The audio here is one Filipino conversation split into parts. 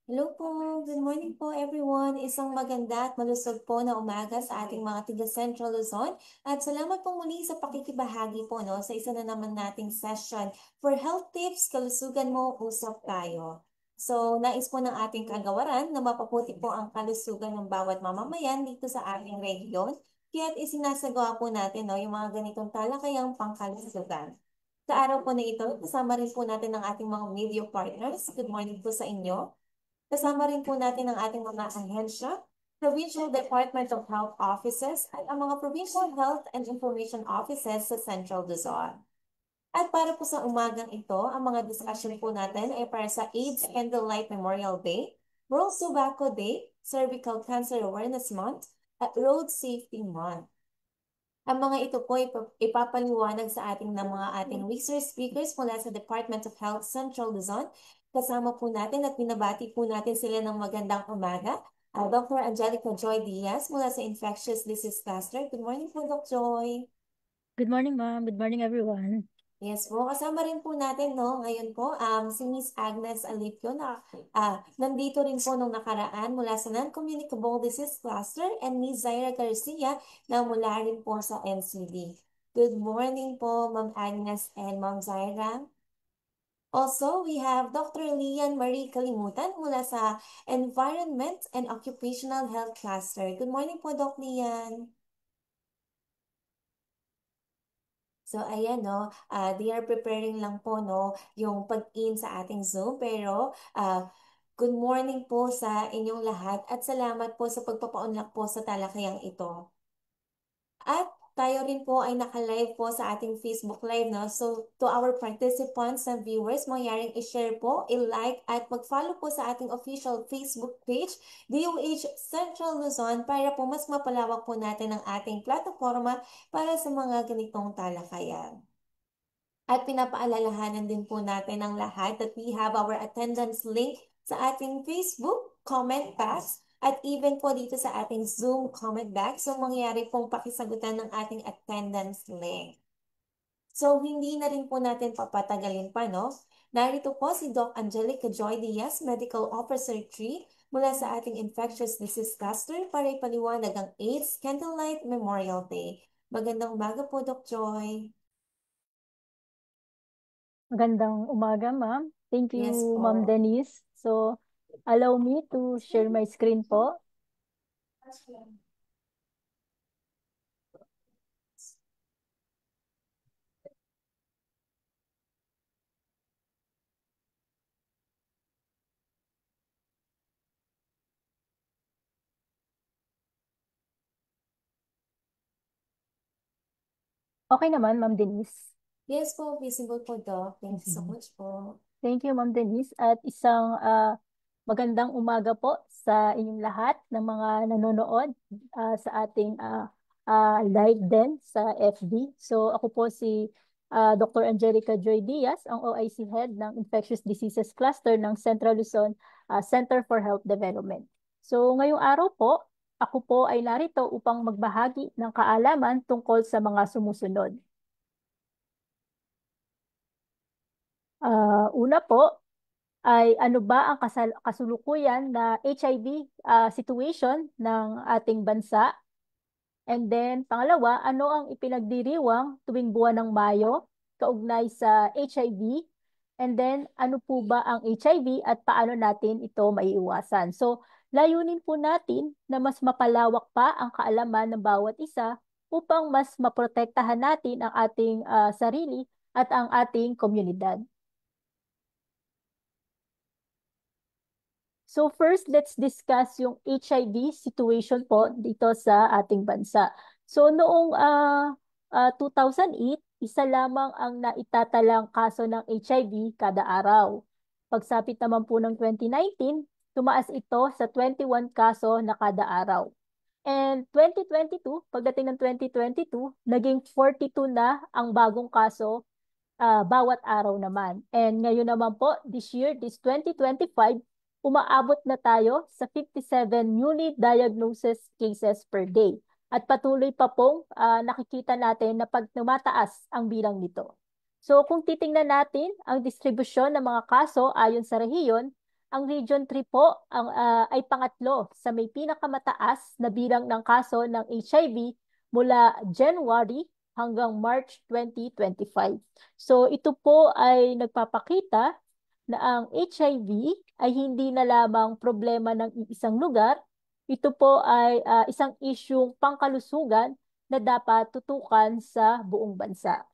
Hello po, good morning po everyone. Isang maganda at malusog po na umaga sa ating mga tiga Central Luzon. At salamat po muli sa pakikibahagi po no, sa isa na naman nating session for health tips, kalusugan mo, usap tayo. So, nais po ng ating kagawaran na mapaputi po ang kalusugan ng bawat mamamayan dito sa ating rehiyon. Kaya't isinasagawa po natin no, yung mga ganitong talakayang pangkalusugan. Sa araw po na ito, kasama rin po natin ang ating mga media partners. Good morning po sa inyo. Kasama rin po natin ang ating mga ahensya, Provincial Department of Health Offices at ang mga Provincial Health and Information Offices sa Central Luzon. At para po sa umagang ito, ang mga discussion po natin ay para sa AIDS Candlelight Memorial Day, World Tobacco Day, Cervical Cancer Awareness Month, at Road Safety Month. Ang mga ito po ay ipapaliwanag sa ating ng mga ating research speakers mula sa Department of Health Central Luzon. Kasama po natin at binabati po natin sila ng magandang umaga. Dr. Angelica Joy Diaz mula sa Infectious Disease Cluster. Good morning po, Dr. Joy. Good morning, ma'am. Good morning, everyone. Yes po, kasama rin po natin no, ngayon po si Miss Agnes Alipio na nandito rin po nung nakaraan mula sa Non-Communicable Disease Cluster and Miss Zaira Garcia na mula rin po sa NCD. Good morning po, Ma'am Agnes and Ma'am Zaira. Also, we have Dr. Lian Marie Kalimutan mula sa Environment and Occupational Health Cluster. Good morning po, Doc Lian. So, ayan, no, they are preparing lang po, no, yung pag-in sa ating Zoom. Pero, good morning po sa inyong lahat at salamat po sa pagpapaunlak po sa talakayang ito. At tayo rin po ay naka-live po sa ating Facebook Live, no? So, to our participants and viewers, mangyaring i-share po, i-like at mag-follow po sa ating official Facebook page, DOH Central Luzon, para po mas mapalawak po natin ang ating plataforma para sa mga ganitong talakayan. At pinapaalalahanan din po natin ang lahat that we have our attendance link sa ating Facebook comment box at even po dito sa ating Zoom comment box. So, mangyari pong pakisagutan ng ating attendance link. So, hindi na rin po natin papatagalin pa, no? Narito po si Doc Angelica Joy Diaz, Medical Officer 3, mula sa ating Infectious Disease Cluster para ipaliwanag ang AIDS Candlelight Memorial Day. Magandang umaga po, Doc Joy. Magandang umaga, ma'am. Thank you, Yes Ma'am po. Denise. So, allow me to share my screen po. Okay naman, Ma'am Denise. Yes po, visible po, Doc. Thank you so Sige. much po. Thank you, Ma'am Denise. At isang magandang umaga po sa inyong lahat ng mga nanonood sa ating live din sa FB. So, ako po si Dr. Angelica Joy Diaz, ang OIC Head ng Infectious Diseases Cluster ng Central Luzon Center for Health Development. So, ngayong araw po, ako po ay narito upang magbahagi ng kaalaman tungkol sa mga sumusunod. Una po, ay ano ba ang kasulukuyan na HIV situation ng ating bansa? And then, pangalawa, ano ang ipinagdiriwang tuwing buwan ng Mayo kaugnay sa HIV? And then, ano po ba ang HIV at paano natin ito maiiwasan? So, layunin po natin na mas mapalawak pa ang kaalaman ng bawat isa upang mas maprotektahan natin ang ating sarili at ang ating komunidad. So first, let's discuss yung HIV situation po dito sa ating bansa. So noong 2008, isa lamang ang naitatalang kaso ng HIV kada araw. Pagsapit naman po ng 2019, tumaas ito sa 21 kaso na kada araw. And 2022, pagdating ng 2022, naging 42 na ang bagong kaso bawat araw naman. And ngayon naman po, this year, this 2025, umaabot na tayo sa 57 newly diagnosis cases per day. At patuloy pa pong nakikita natin na pag tumataas ang bilang nito. So kung titingnan natin ang distribusyon ng mga kaso ayon sa rehiyon, Ang Region 3 po ay pangatlo sa may pinakamataas na bilang ng kaso ng HIV mula January hanggang March 2025. So ito po ay nagpapakita na ang HIV ay hindi na lamang problema ng isang lugar, ito po ay isang isyung pangkalusugan na dapat tutukan sa buong bansa.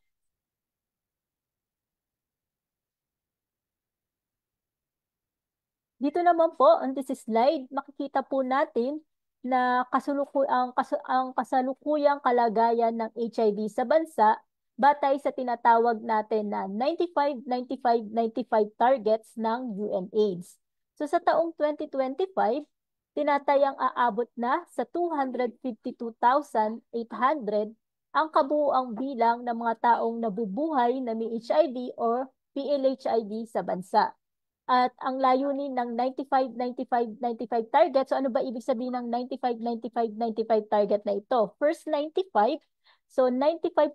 Dito naman po, on this slide, makikita po natin na ang kasalukuyang kalagayan ng HIV sa bansa batay sa tinatawag natin na 95-95-95 targets ng UNAIDS. So sa taong 2025, tinatayang aabot na sa 252,800 ang kabuuang bilang ng mga taong nabubuhay na may HIV or PLHIV sa bansa. At ang layunin ng 95-95-95 target, so ano ba ibig sabihin ng 95-95-95 target na ito? First 95, so 95%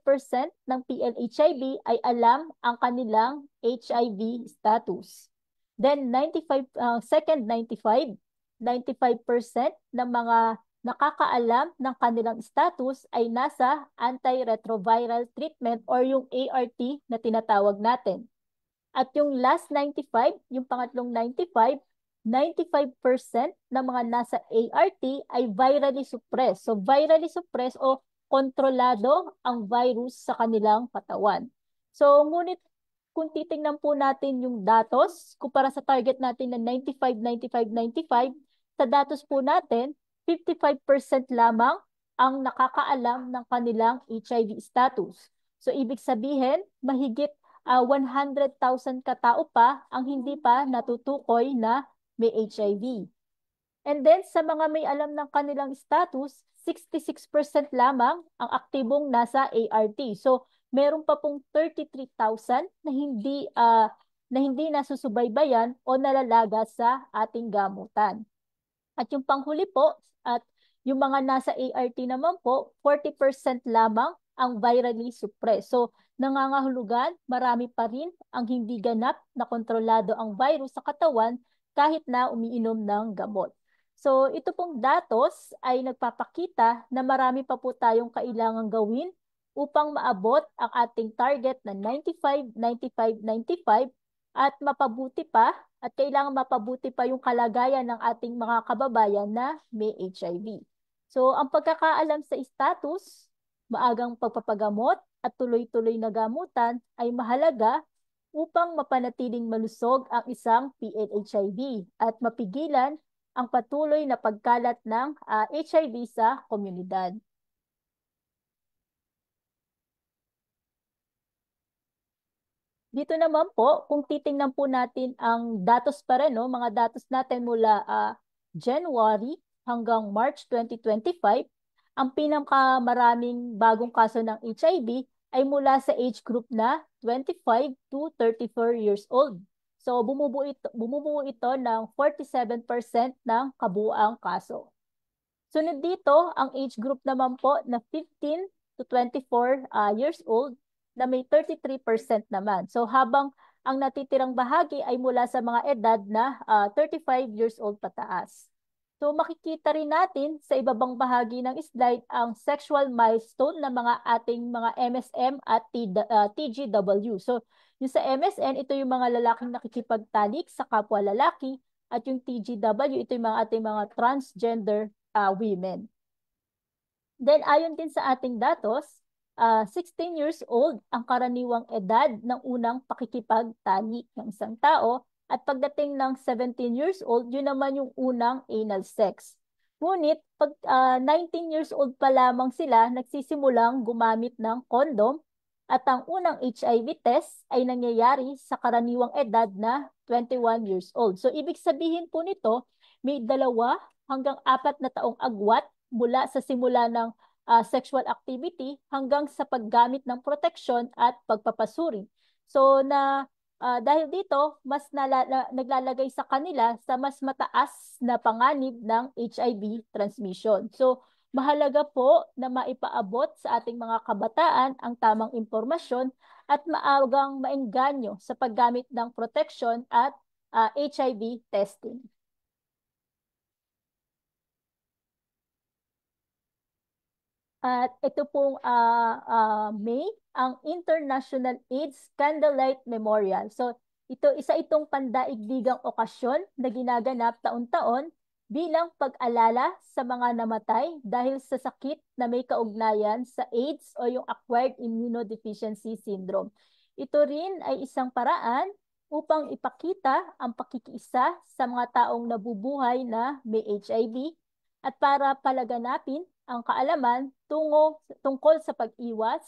ng PLHIV ay alam ang kanilang HIV status. Then second 95% ng mga nakakaalam ng kanilang status ay nasa antiretroviral treatment or yung ART na tinatawag natin. At yung last 95, yung pangatlong 95% ng mga nasa ART ay virally suppressed. So virally suppressed o kontrolado ang virus sa kanilang katawan. So ngunit kung titingnan po natin yung datos, kumpara sa target natin na 95-95-95, sa datos po natin, 55% lamang ang nakakaalam ng kanilang HIV status. So ibig sabihin, mahigit 100,000 katao pa ang hindi pa natutukoy na may HIV. And then sa mga may alam ng kanilang status, 66% lamang ang aktibong nasa ART. So meron pa pong 33,000 na hindi nasusubaybayan o nalalaga sa ating gamutan. At yung panghuli po, at yung mga nasa ART naman po, 40% lamang ang virally suppressed. So, nangangahulugan, marami pa rin ang hindi ganap na kontrolado ang virus sa katawan kahit na umiinom ng gamot. So, ito pong datos ay nagpapakita na marami pa po tayong kailangang gawin upang maabot ang ating target na 95-95-95 at mapabuti pa at kailangan mapabuti pa yung kalagayan ng ating mga kababayan na may HIV. So, ang pagkakaalam sa status, maagang pagpapagamot at tuloy-tuloy na gamutan ay mahalaga upang mapanatiling malusog ang isang PLHIV at mapigilan ang patuloy na pagkalat ng HIV sa komunidad. Dito naman po, kung titingnan po natin ang datos pa rin, no, mga datos natin mula January hanggang March 2025, ang pinakamaraming bagong kaso ng HIV ay mula sa age group na 25 to 34 years old. So bumubuo ito ng 47% ng kabuuang kaso. Sunod dito, ang age group naman po na 15 to 24 years old na may 33% naman. So habang ang natitirang bahagi ay mula sa mga edad na 35 years old pataas. So makikita rin natin sa ibabang bahagi ng slide ang sexual milestone ng mga ating mga MSM at TGW. So yung sa MSN, ito yung mga lalaking nakikipagtalik sa kapwa lalaki at yung TGW, ito yung mga ating mga transgender women. Then ayon din sa ating datos, 16 years old ang karaniwang edad ng unang pakikipagtalik ng isang tao at pagdating ng 17 years old, yun naman yung unang anal sex. Ngunit pag 19 years old pa lamang sila, nagsisimulang gumamit ng kondom at ang unang HIV test ay nangyayari sa karaniwang edad na 21 years old. So ibig sabihin po nito, may 2 hanggang 4 na taong agwat mula sa simula ng sexual activity hanggang sa paggamit ng proteksyon at pagpapasuri. So dahil dito, mas naglalagay sa kanila sa mas mataas na panganib ng HIV transmission. So mahalaga po na maipaabot sa ating mga kabataan ang tamang impormasyon at maagang maengganyo sa paggamit ng proteksyon at HIV testing. At ito pong May, ang International AIDS Candlelight Memorial. So isa itong pandaigdigang okasyon na ginaganap taon-taon bilang pag-alala sa mga namatay dahil sa sakit na may kaugnayan sa AIDS o yung Acquired Immunodeficiency Syndrome. Ito rin ay isang paraan upang ipakita ang pakikiisa sa mga taong nabubuhay na may HIV at para palaganapin ang kaalaman tungkol sa pag-iwas,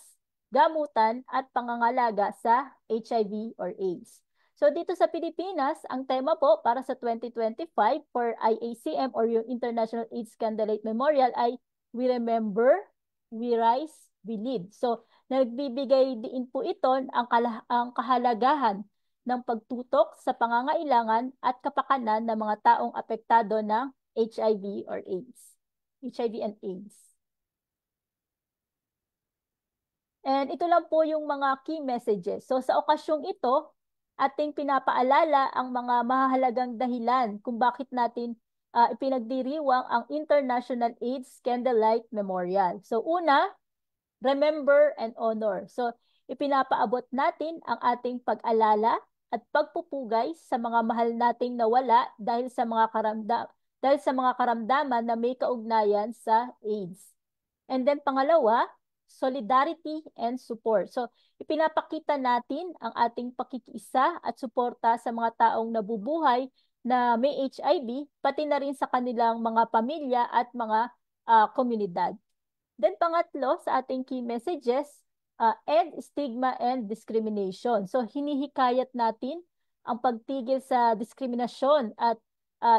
gamutan at pangangalaga sa HIV or AIDS. So dito sa Pilipinas, ang tema po para sa 2025 for IACM or yung International AIDS Candlelight Memorial ay We Remember, We Rise, We Lead. So nagbibigay din po ito ang kahalagahan ng pagtutok sa pangangailangan at kapakanan ng mga taong apektado ng HIV or AIDS. HIV and AIDS. And ito lang po yung mga key messages. So sa okasyong ito, ating pinapaalala ang mga mahalagang dahilan kung bakit natin ipinagdiriwang ang International AIDS Candlelight Memorial. So una, remember and honor. So ipinapaabot natin ang ating pag-alala at pagpupugay sa mga mahal nating nawala dahil sa mga karamdaman na may kaugnayan sa AIDS. And then pangalawa, solidarity and support. So, ipinapakita natin ang ating pakikiisa at suporta sa mga taong nabubuhay na may HIV, pati na rin sa kanilang mga pamilya at mga komunidad. Then pangatlo sa ating key messages, end stigma and discrimination. So, hinihikayat natin ang pagtigil sa diskriminasyon at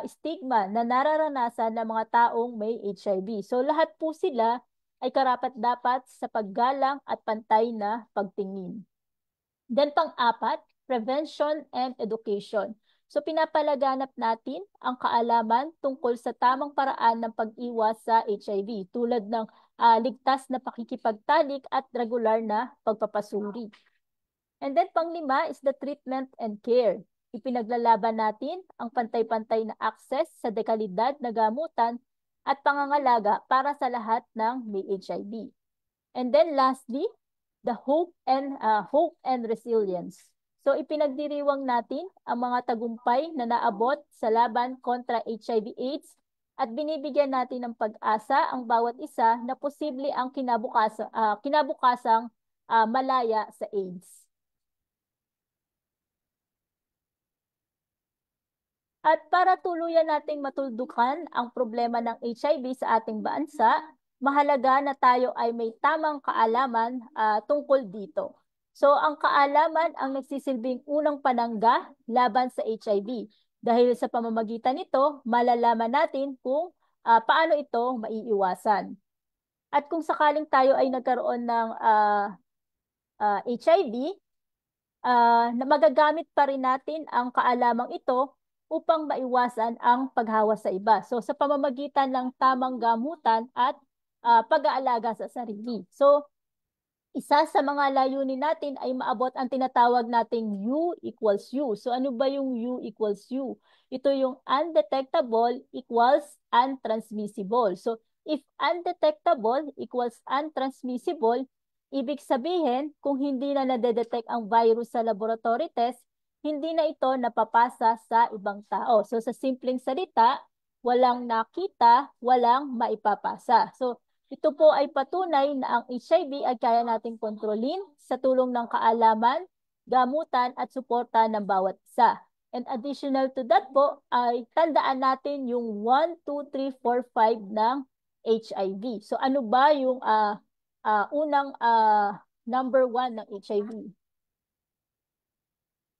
stigma na nararanasan ng mga taong may HIV. So, lahat po sila ay karapat-dapat sa paggalang at pantay na pagtingin. Then pang-apat, prevention and education. So pinapalaganap natin ang kaalaman tungkol sa tamang paraan ng pag-iwas sa HIV tulad ng ligtas na pakikipagtalik at regular na pagpapasuri. And then pang-lima is the treatment and care. Ipinaglalaban natin ang pantay-pantay na access sa dekalidad na gamutan at pangangalaga para sa lahat ng may HIV. And then lastly, the hope and resilience. So ipinagdiriwang natin ang mga tagumpay na naabot sa laban kontra HIV/AIDS at binibigyan natin ng pag-asa ang bawat isa na posible ang kinabukasang malaya sa AIDS. At para tuluyan nating matuldukan ang problema ng HIV sa ating bansa, mahalaga na tayo ay may tamang kaalaman tungkol dito. So ang kaalaman ang nagsisilbing unang panangga laban sa HIV. Dahil sa pamamagitan nito, malalaman natin kung paano ito maiiwasan. At kung sakaling tayo ay nagkaroon ng HIV, na magagamit pa rin natin ang kaalamang ito upang maiwasan ang paghawa sa iba. So sa pamamagitan ng tamang gamutan at pag-aalaga sa sarili. So isa sa mga layunin natin ay maabot ang tinatawag nating U equals U. So ano ba yung U equals U? Ito yung undetectable equals untransmissible. So if undetectable equals untransmissible, ibig sabihin kung hindi na nadedetect ang virus sa laboratory test, hindi na ito napapasa sa ibang tao. So sa simpleng salita, walang nakita, walang maipapasa. So ito po ay patunay na ang HIV ay kaya nating kontrolin sa tulong ng kaalaman, gamutan at suporta ng bawat isa. And additional to that po ay tandaan natin yung 1, 2, 3, 4, 5 ng HIV. So ano ba yung unang number 1 ng HIV?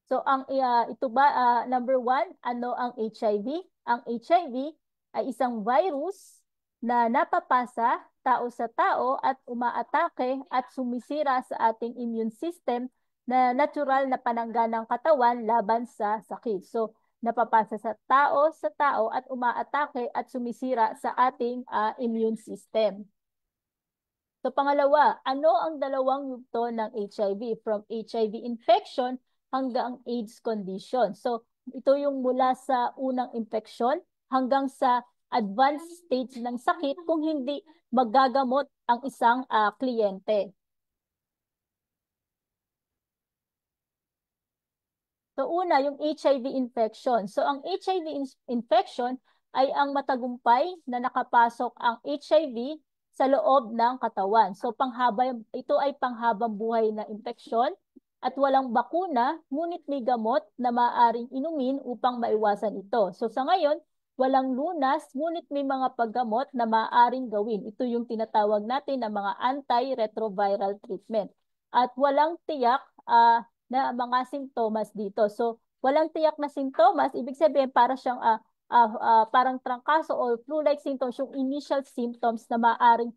So ang ito ba number 1, ano ang HIV? Ang HIV ay isang virus na napapasa tao sa tao at umaatake at sumisira sa ating immune system na natural na panangga ng katawan laban sa sakit. So napapasa sa tao at umaatake at sumisira sa ating immune system. So pangalawa, ano ang dalawang yugto ng HIV? From HIV infection hanggang AIDS condition. So Ito yung mula sa unang infeksyon hanggang sa advanced stage ng sakit kung hindi magagamot ang isang kliyente. So una, yung HIV infection. So ang HIV infection ay ang matagumpay na nakapasok ang HIV sa loob ng katawan. So ito ay panghabang buhay na infeksyon at walang bakuna, ngunit may gamot na maaaring inumin upang maiwasan ito. So sa ngayon, walang lunas, ngunit may mga paggamot na maaaring gawin. Ito yung tinatawag natin na mga antiretroviral treatment. At walang tiyak na mga simptomas dito. So, walang tiyak na simptomas, ibig sabihin para siyang parang trangkaso o flu-like symptoms, yung initial symptoms na maaring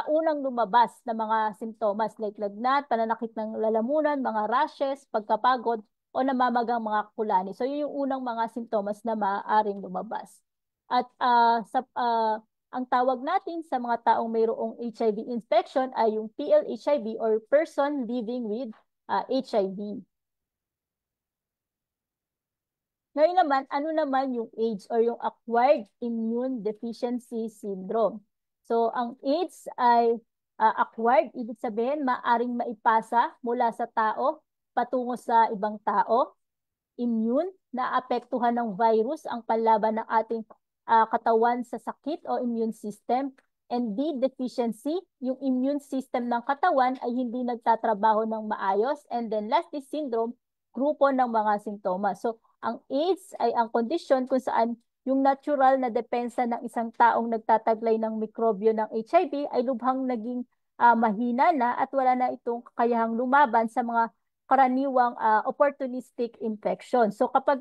unang lumabas na mga simptomas like lagnat, pananakit ng lalamunan, mga rashes, pagkapagod, o namamagang mga kulani. So, yun yung unang mga simptomas na maaaring lumabas. At ang tawag natin sa mga taong mayroong HIV infection ay yung PLHIV or person living with HIV. Ngayon naman, ano naman yung AIDS or yung Acquired Immune Deficiency Syndrome? So, ang AIDS ay acquired, ibig sabihin, maaring maipasa mula sa tao patungo sa ibang tao. Immune, naapektuhan ng virus ang panlaban ng ating katawan sa sakit o immune system. And D, deficiency, yung immune system ng katawan ay hindi nagtatrabaho ng maayos. And then lastly, syndrome, grupo ng mga simptomas. So, ang AIDS ay ang kondisyon kung saan yung natural na depensa ng isang taong nagtataglay ng mikrobyo ng HIV ay lubhang naging mahina na at wala na itong kakayahang lumaban sa mga karaniwang opportunistic infection. So kapag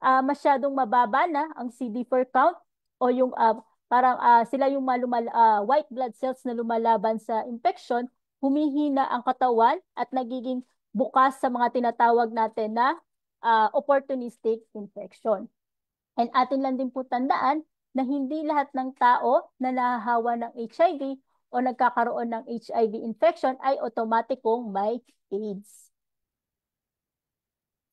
masyadong mababa na ang CD4 count o yung parang sila yung white blood cells na lumalaban sa infection, humihina ang katawan at nagiging bukas sa mga tinatawag natin na opportunistic infection. And atin lang din po tandaan na hindi lahat ng tao na nahahawa ng HIV o nagkakaroon ng HIV infection ay automatikong may AIDS.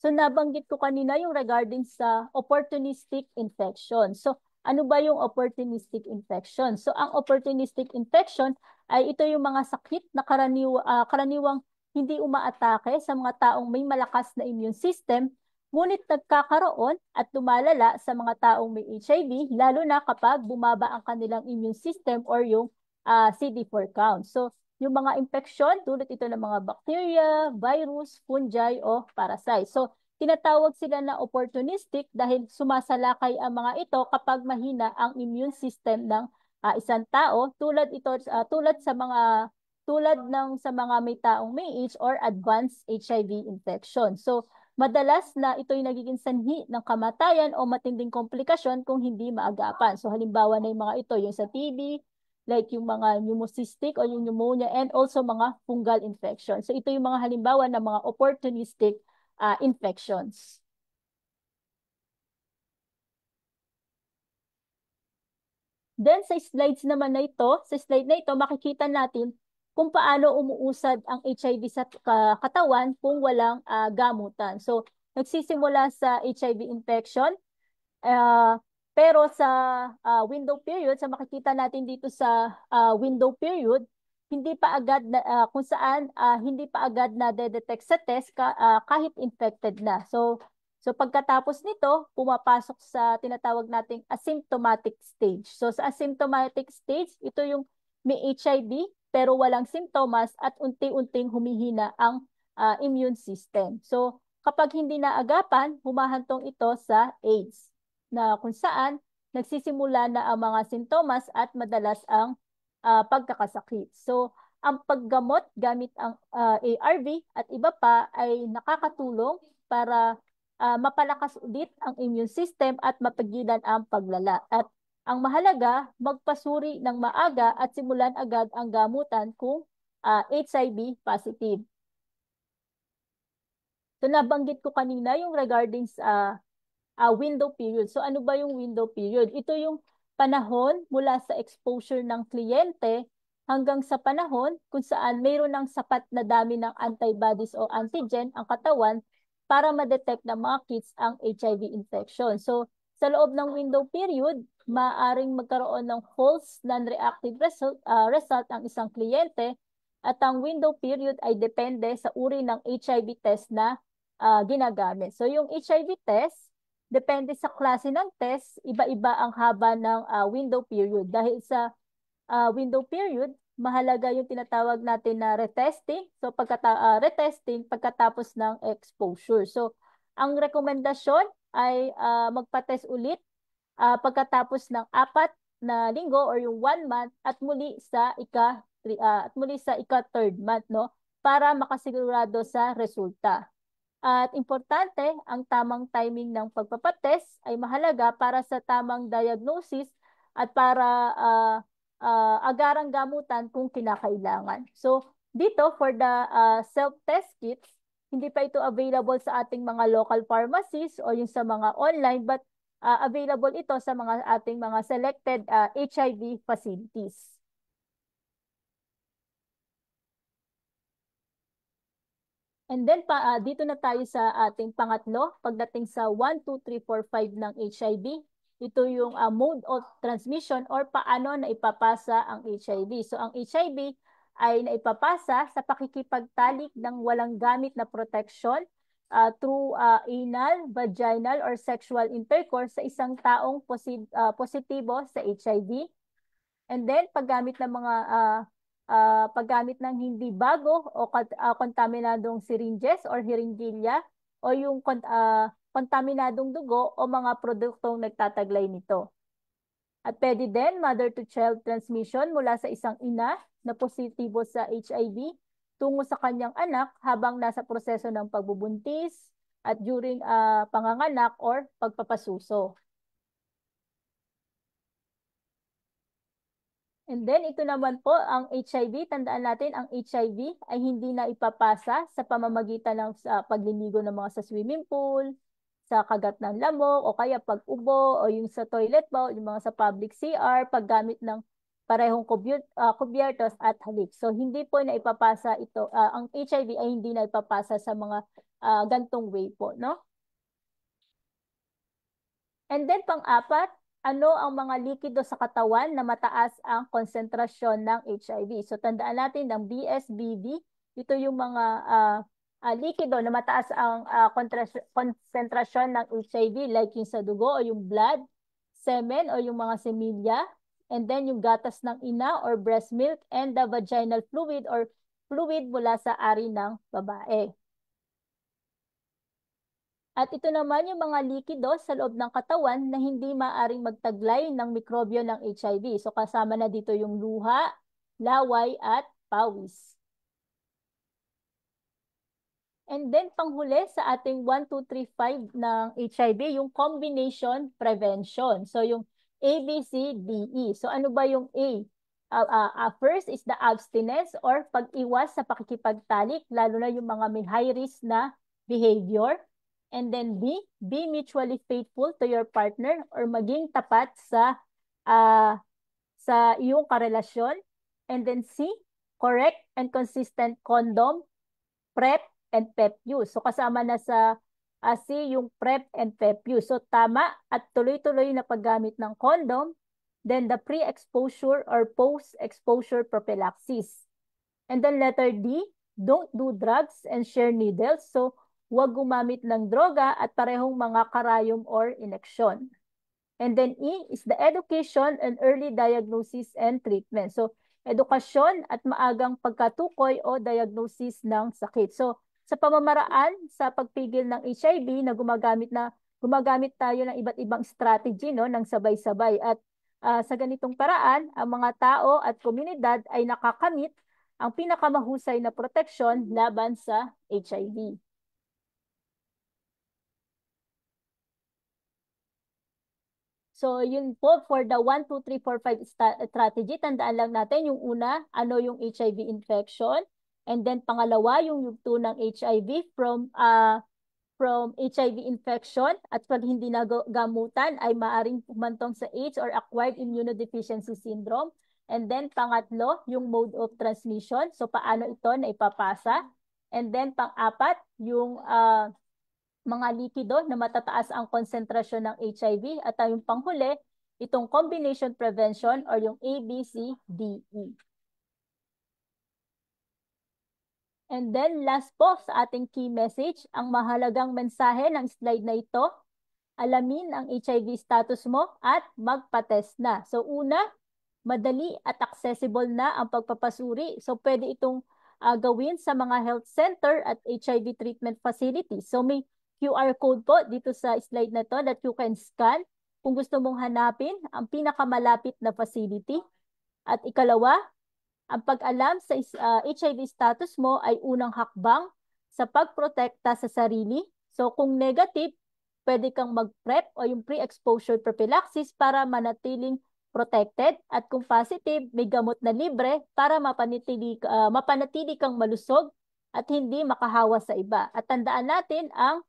So nabanggit ko kanina yung regarding sa opportunistic infection. So ano ba yung opportunistic infection? So ang opportunistic infection ay ito yung mga sakit na karaniwang hindi umaatake sa mga taong may malakas na immune system, ngunit nagkakaroon at lumalala sa mga taong may HIV, lalo na kapag bumaba ang kanilang immune system or yung CD4 count. So yung mga infeksyon, tulad ito ng mga bacteria, virus, fungi, o parasite. So, tinatawag sila na opportunistic dahil sumasalakay ang mga ito kapag mahina ang immune system ng isang tao, tulad ng sa mga may taong may AIDS or advanced HIV infection. So, madalas na ito'y nagiging sanhi ng kamatayan o matinding komplikasyon kung hindi maagapan. So, halimbawa na yung mga ito, yung sa TB, like yung mga pneumocystic o yung pneumonia, and also mga fungal infection. So ito yung mga halimbawa ng mga opportunistic infections. Then sa slides naman na ito, sa slide na ito, makikita natin kung paano umuusad ang HIV sa katawan kung walang gamutan. So nagsisimula sa HIV infection, Uh, pero sa window period, sa makikita natin dito sa window period, hindi pa agad na, kung saan hindi pa agad na detect sa test kahit infected na. So pagkatapos nito, pumapasok sa tinatawag nating asymptomatic stage. So sa asymptomatic stage, ito yung may HIV pero walang simptomas at unti-unting humihina ang immune system. So kapag hindi naagapan, humahantong ito sa AIDS, na kung saan nagsisimula na ang mga sintomas at madalas ang pagkakasakit. So, ang paggamot gamit ang ARV at iba pa ay nakakatulong para mapalakas ulit ang immune system at mapigilan ang paglala. At ang mahalaga, magpasuri ng maaga at simulan agad ang gamutan kung HIV positive. So nabanggit ko kanina yung regarding sa window period. So ano ba yung window period? Ito yung panahon mula sa exposure ng kliyente hanggang sa panahon kung saan mayroon ng sapat na dami ng antibodies o antigen ang katawan para ma-detect ng mga kits ang HIV infection. So, sa loob ng window period, maaring magkaroon ng false non-reactive result ang isang kliyente at ang window period ay depende sa uri ng HIV test na ginagamit. So, yung HIV test, depende sa klase ng test, iba-iba ang haba ng window period. Dahil sa window period, mahalaga yung tinatawag natin na retesting. So, retesting pagkatapos ng exposure. So, ang rekomendasyon ay magpa-test ulit pagkatapos ng 4 na linggo or yung 1 month at muli sa ika-third month, no? Para makasigurado sa resulta. At importante, ang tamang timing ng pagpapatest ay mahalaga para sa tamang diagnosis at para agarang gamutan kung kinakailangan. So, dito for the self-test kits, hindi pa ito available sa ating mga local pharmacies o yung sa mga online, but available ito sa mga ating mga selected HIV facilities. And then dito na tayo sa ating pangatlo, pagdating sa 1, 2, 3, 4, 5 ng HIV. Ito yung mode of transmission or paano na ipapasa ang HIV. So ang HIV ay naipapasa sa pakikipagtalik ng walang gamit na protection through anal, vaginal, or sexual intercourse sa isang taong positibo sa HIV. And then paggamit ng mga paggamit ng hindi bago o kontaminadong syringes or hiringgilya o yung kontaminadong dugo o mga produktong nagtataglay nito. At pwede din mother-to-child transmission mula sa isang ina na positibo sa HIV tungo sa kanyang anak habang nasa proseso ng pagbubuntis at during panganganak or pagpapasuso. And then ito naman po ang HIV. Tandaan natin ang HIV ay hindi na ipapasa sa pamamagitan ng pagliligo ng mga sa swimming pool, sa kagat ng lamok o kaya pag-ubo o yung sa toilet bowl, yung mga sa public CR, paggamit ng parehong kubyertos at halik. So hindi po na ipapasa ito, ang HIV ay hindi na ipapasa sa mga gantong way po, no? And then pang-apat, ano ang mga likido sa katawan na mataas ang konsentrasyon ng HIV? So tandaan natin ng BSBD, ito yung mga likido na mataas ang konsentrasyon ng HIV like yung sa dugo o yung blood, semen o yung mga semilya, and then yung gatas ng ina or breast milk, and the vaginal fluid or fluid mula sa ari ng babae. At ito naman yung mga likido sa loob ng katawan na hindi maaring magtaglay ng mikrobyo ng HIV. So kasama na dito yung luha, laway, at pawis. And then panghuli sa ating 1, 2, 3, 5 ng HIV, yung combination prevention. So yung A, B, C, D, E. So ano ba yung A? First is the abstinence or pag-iwas sa pakikipagtalik, lalo na yung mga may high risk na behavior. And then B, be mutually faithful to your partner or maging tapat sa iyong karelasyon. And then C, correct and consistent condom, PrEP, and PEP use. So kasama na sa C yung PrEP and PEP use. So tama at tuloy-tuloy na paggamit ng condom. Then the pre-exposure or post-exposure prophylaxis. And then letter D, don't do drugs and share needles. So huwag gumamit ng droga at parehong mga karayom or ineksyon. And then E is the education and early diagnosis and treatment. So edukasyon at maagang pagkatukoy o diagnosis ng sakit. So sa pamamaraan sa pagpigil ng HIV na gumagamit tayo ng iba't ibang strategy, no, ng sabay-sabay, at sa ganitong paraan ang mga tao at komunidad ay nakakamit ang pinakamahusay na proteksyon laban sa HIV. So, yun po for the 1, 2, 3, 4, 5 strategy. Tandaan lang natin yung una, ano yung HIV infection. And then pangalawa, yung yugto ng HIV from HIV infection. At pag hindi nagamutan ay maaring pumantong sa AIDS or acquired immunodeficiency syndrome. And then pangatlo, yung mode of transmission. So, paano ito na ipapasa. And then pang-apat, yung mga likido na matataas ang konsentrasyon ng HIV, at yung panghuli, itong combination prevention or yung ABCDE. And then last po sa ating key message, ang mahalagang mensahe ng slide na ito, alamin ang HIV status mo at magpa-test na. So una, madali at accessible na ang pagpapasuri. So pwede itong gawin sa mga health center at HIV treatment facilities. So may QR code po dito sa slide na to that you can scan kung gusto mong hanapin ang pinakamalapit na facility. At ikalawa, ang pag-alam sa HIV status mo ay unang hakbang sa pagprotekta sa sarili. So kung negative, pwede kang mag-PrEP o yung pre-exposure prophylaxis para manatiling protected. At kung positive, may gamot na libre para mapanatili kang malusog at hindi makahawa sa iba. At tandaan natin ang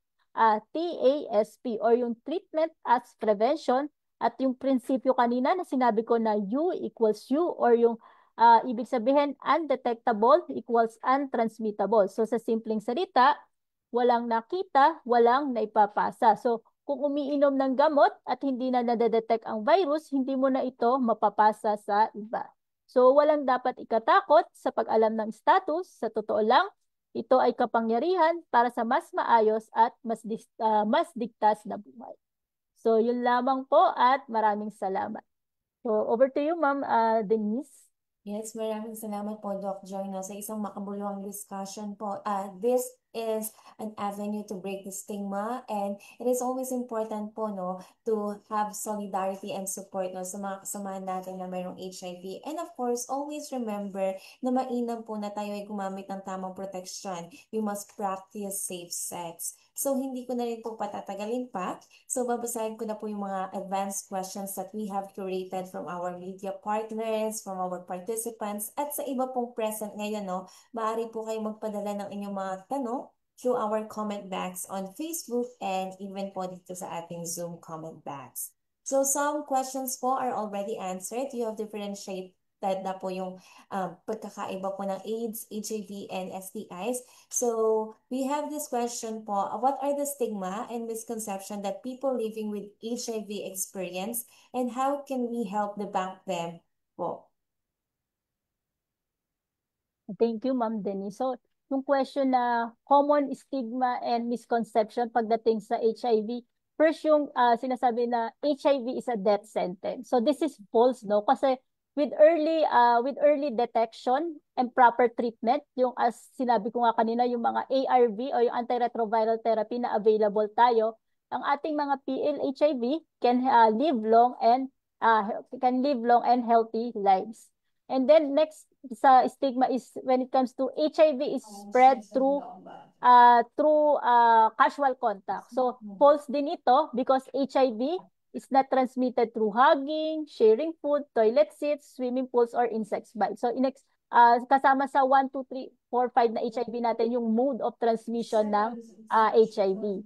TASP or yung Treatment as Prevention, at yung prinsipyo kanina na sinabi ko na U equals U or yung ibig sabihin, undetectable equals untransmittable. So sa simpleng salita, walang nakita, walang naipapasa. So kung umiinom ng gamot at hindi na nadedetect ang virus, hindi mo na ito mapapasa sa iba. So walang dapat ikatakot sa pag-alam ng status. Sa totoo lang, ito ay kapangyarihan para sa mas maayos at mas ligtas na buhay. So yun lamang po at maraming salamat. So over to you, Ma'am Denise. Yes, maraming salamat po, Doc Joy, no, sa isang makabuluhang discussion po. This is an avenue to break the stigma, and it is always important po, no, to have solidarity and support, no, sa mga kasamahan natin na mayroong HIV. And of course, always remember na mainam po na tayo ay gumamit ng tamang protection. We must practice safe sex. So, hindi ko na rin po patatagalin pa. So, babasahin ko na po yung mga advanced questions that we have curated from our media partners, from our participants, at sa iba pong present ngayon, no, maaari po kayo magpadala ng inyong mga tanong through our comment box on Facebook and even po dito sa ating Zoom comment box. So, some questions po are already answered. You have differentiated na po yung pagkakaiba po ng AIDS, HIV, and STIs. So, we have this question po, what are the stigma and misconception that people living with HIV experience, and how can we help debunk them po? Thank you, Ma'am Denise. So, yung question na common stigma and misconception pagdating sa HIV, first yung sinasabi na HIV is a death sentence. So, this is false, no? Kasi with early detection and proper treatment, yung as sinabi ko nga kanina, yung mga ARV o yung antiretroviral therapy na available tayo, ang ating mga PL-HIV can live long and healthy lives. And then next sa stigma is when it comes to HIV is spread through casual contact. So false din ito because HIV is not transmitted through hugging, sharing food, toilet seats, swimming pools, or insect bites. So kasama sa 1, 2, 3, 4, 5 na HIV natin yung mode of transmission ng HIV.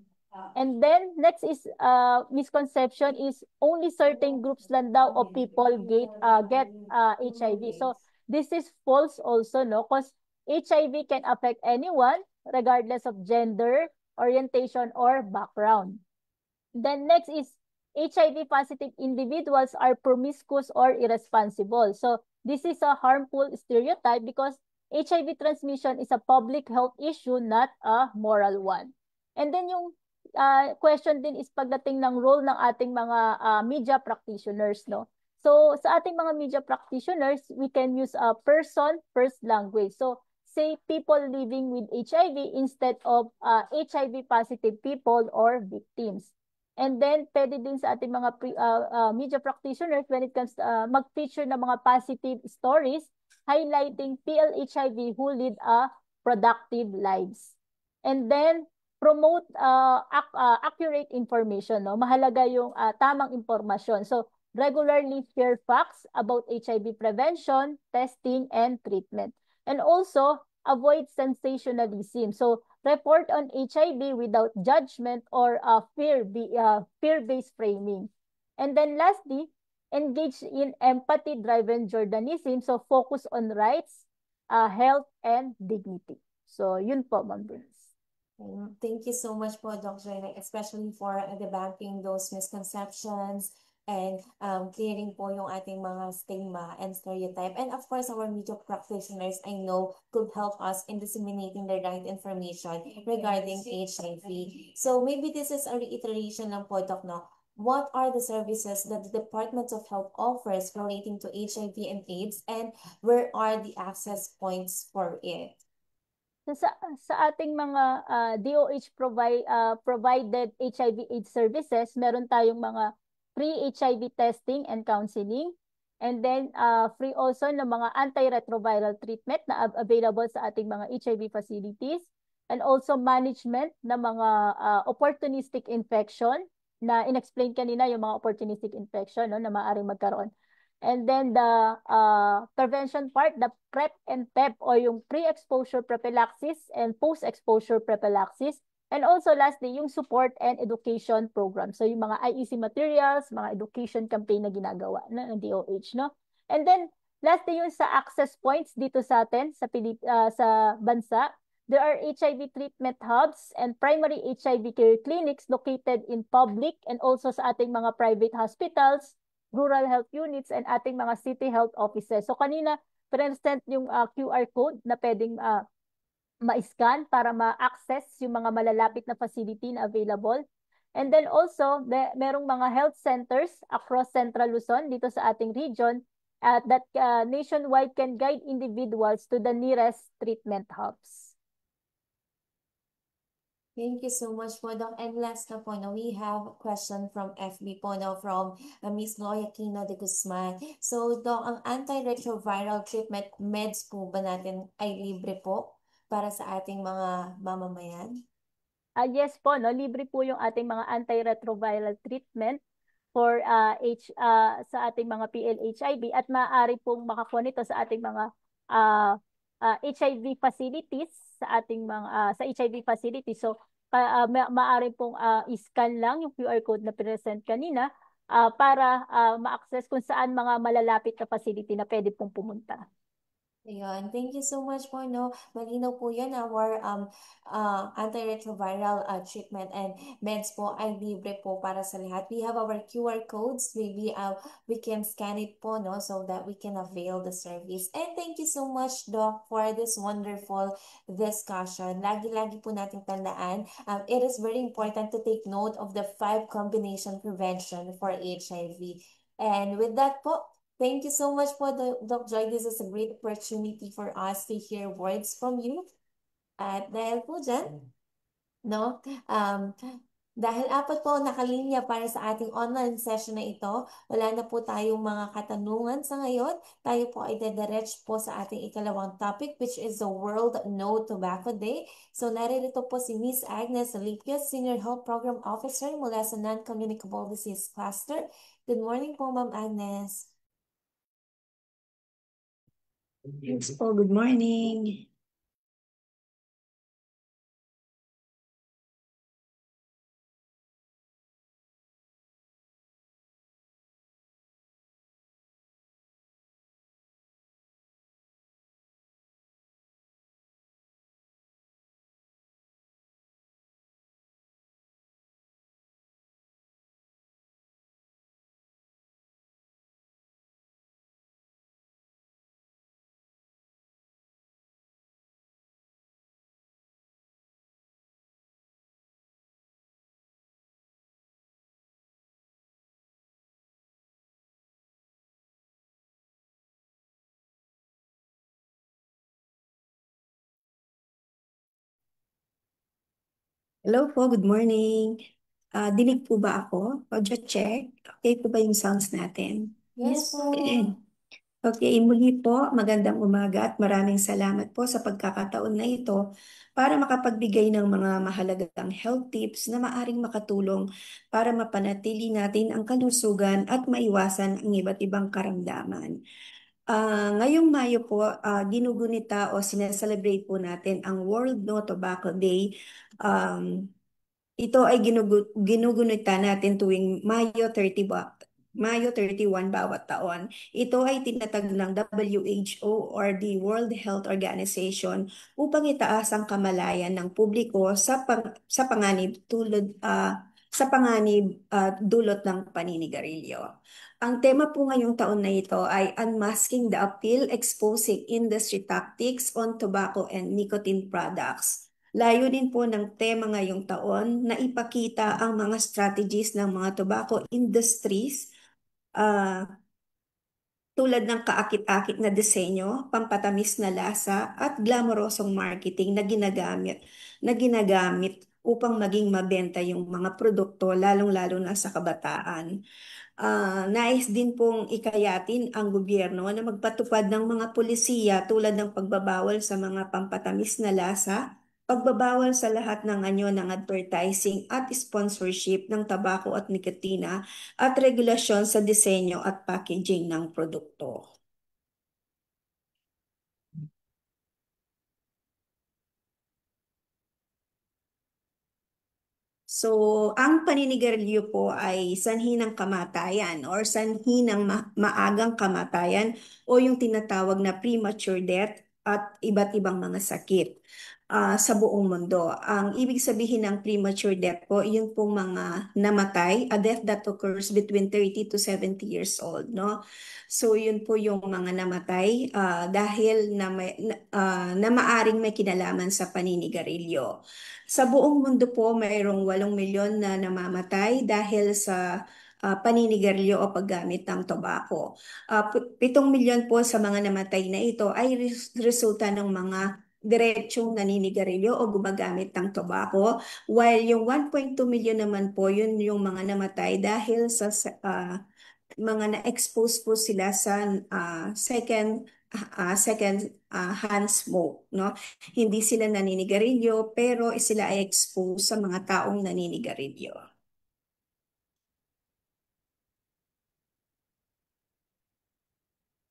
And then next is misconception is only certain groups lang daw of people get HIV. So this is false also, no? Because HIV can affect anyone regardless of gender, orientation, or background. Then next is HIV positive individuals are promiscuous or irresponsible. So this is a harmful stereotype because HIV transmission is a public health issue, not a moral one. And then yung question din is pagdating ng role ng ating mga media practitioners, no? So sa ating mga media practitioners, we can use a person first language. So say people living with HIV instead of HIV positive people or victims. And then pwede din sa ating mga media practitioners when it comes to mag-feature ng mga positive stories highlighting PL-HIV who lead a productive lives. And then promote accurate information, no? Mahalaga yung tamang impormasyon. So, regularly share facts about HIV prevention, testing, and treatment. And also, avoid sensationalism. So, report on HIV without judgment or fear-based framing. And then lastly, engage in empathy-driven journalism. So, focus on rights, health, and dignity. So, yun po, Ma'am Bruce. Thank you so much po, Dr. Joy, especially for debunking those misconceptions and clearing po yung ating mga stigma and stereotype. And of course, our media practitioners, I know, could help us in disseminating the right information regarding HIV. So maybe this is a reiteration lang po, Doc, no? What are the services that the Department of Health offers relating to HIV and AIDS, and where are the access points for it? Sa ating mga DOH provided HIV/AIDS services, meron tayong mga free HIV testing and counseling. And then free also ng mga antiretroviral treatment na available sa ating mga HIV facilities. And also management ng mga opportunistic infection na inexplain kanina yung mga opportunistic infection, no, na maaaring magkaroon. And then the prevention part, the PrEP and PEP o yung pre-exposure prophylaxis and post-exposure prophylaxis. And also lastly, yung support and education program. So yung mga IEC materials, mga education campaign na ginagawa ng DOH, no? And then lastly yung sa access points dito sa atin sa bansa, there are HIV treatment hubs and primary HIV care clinics located in public and also sa ating mga private hospitals, rural health units, and ating mga city health offices. So kanina, present yung QR code na pwedeng ma-scan para ma-access yung mga malalapit na facility na available. And then also, merong mga health centers across Central Luzon dito sa ating region that nationwide can guide individuals to the nearest treatment hubs. Thank you so much po, Doc. And last na po, no, we have a question from FB po, no, from Miss Loya Aquino de Guzman. So, Doc, ang antiretroviral treatment meds po ba natin ay libre po para sa ating mga mamamayan? Yes po, no, libre po yung ating mga antiretroviral treatment for sa ating mga PLHIV at maaari pong makakuha nito sa ating mga HIV facilities sa HIV facilities. So maaari pong i-scan lang yung QR code na present kanina para ma-access kung saan mga malalapit na facility na pwede pong pumunta. Ayun. Thank you so much po, no. Malinaw po yan, our antiretroviral treatment and meds po ay libre po para sa lahat. We have our QR codes. Maybe we can scan it po, no, so that we can avail the service. And thank you so much, Doc, for this wonderful discussion. Lagi-lagi po nating tandaan, it is very important to take note of the 5 combination prevention for HIV. And with that po, thank you so much po, Doc Joy. This is a great opportunity for us to hear words from you. At dahil po dyan, no, dahil apat po nakalinya para sa ating online session na ito, wala na po tayong mga katanungan sa ngayon. Tayo po ay dediretso po sa ating ikalawang topic, which is the World No Tobacco Day. So naririto po si Miss Agnes Alipio, Senior Health Program Officer mula sa Non-Communicable Disease Cluster. Good morning po, Ma'am Agnes. Yes po, good morning. Hello po, good morning. Dinig po ba ako? Audio check. Okay po ba yung sounds natin? Yes po. Okay, muli po, magandang umaga at maraming salamat po sa pagkakataon na ito para makapagbigay ng mga mahalagang health tips na maaring makatulong para mapanatili natin ang kalusugan at maiwasan ang iba't ibang karamdaman. Ngayong Mayo po, ginugunita o sineselebrate po natin ang World No Tobacco Day. Ito ay ginugunita natin tuwing Mayo 30 Mayo 31 bawat taon. Ito ay tinatag ng WHO or the World Health Organization upang itaas ang kamalayan ng publiko sa panganib dulot ng paninigarilyo. Ang tema po ngayong taon na ito ay Unmasking the Appeal, Exposing Industry Tactics on Tobacco and Nicotine Products. Layunin po ng tema ngayong taon na ipakita ang mga strategies ng mga tobacco industries ah, tulad ng kaakit-akit na disenyo, pampatamis na lasa at glamorosong marketing na ginagamit upang maging mabenta yung mga produkto lalong-lalo na sa kabataan. Nais din pong ikayatin ang gobyerno na magpatupad ng mga pulisiya tulad ng pagbabawal sa mga pampatamis na lasa, pagbabawal sa lahat ng anyo ng advertising at sponsorship ng tabako at nikotina, at regulasyon sa disenyo at packaging ng produkto. So, ang paninigarilyo po ay sanhi ng kamatayan or sanhi ng maagang kamatayan o yung tinatawag na premature death at iba't ibang mga sakit sa buong mundo. Ang ibig sabihin ng premature death po, yun pong mga namatay, a death that occurs between 30 to 70 years old, no? So, yun po yung mga namatay dahil na maaring may kinalaman sa paninigarilyo. Sa buong mundo po, mayroong 8 milyon na namamatay dahil sa paninigarilyo o paggamit ng tobacco. 7 milyon po sa mga namatay na ito ay resulta ng mga diretsong naninigarilyo o gumagamit ng tobacco, while yung 1.2 milyon naman po, yun yung mga namatay dahil sa mga na-expose po sila sa second hand smoke, no? Hindi sila naninigarilyo pero sila ay exposed sa mga taong naninigarilyo.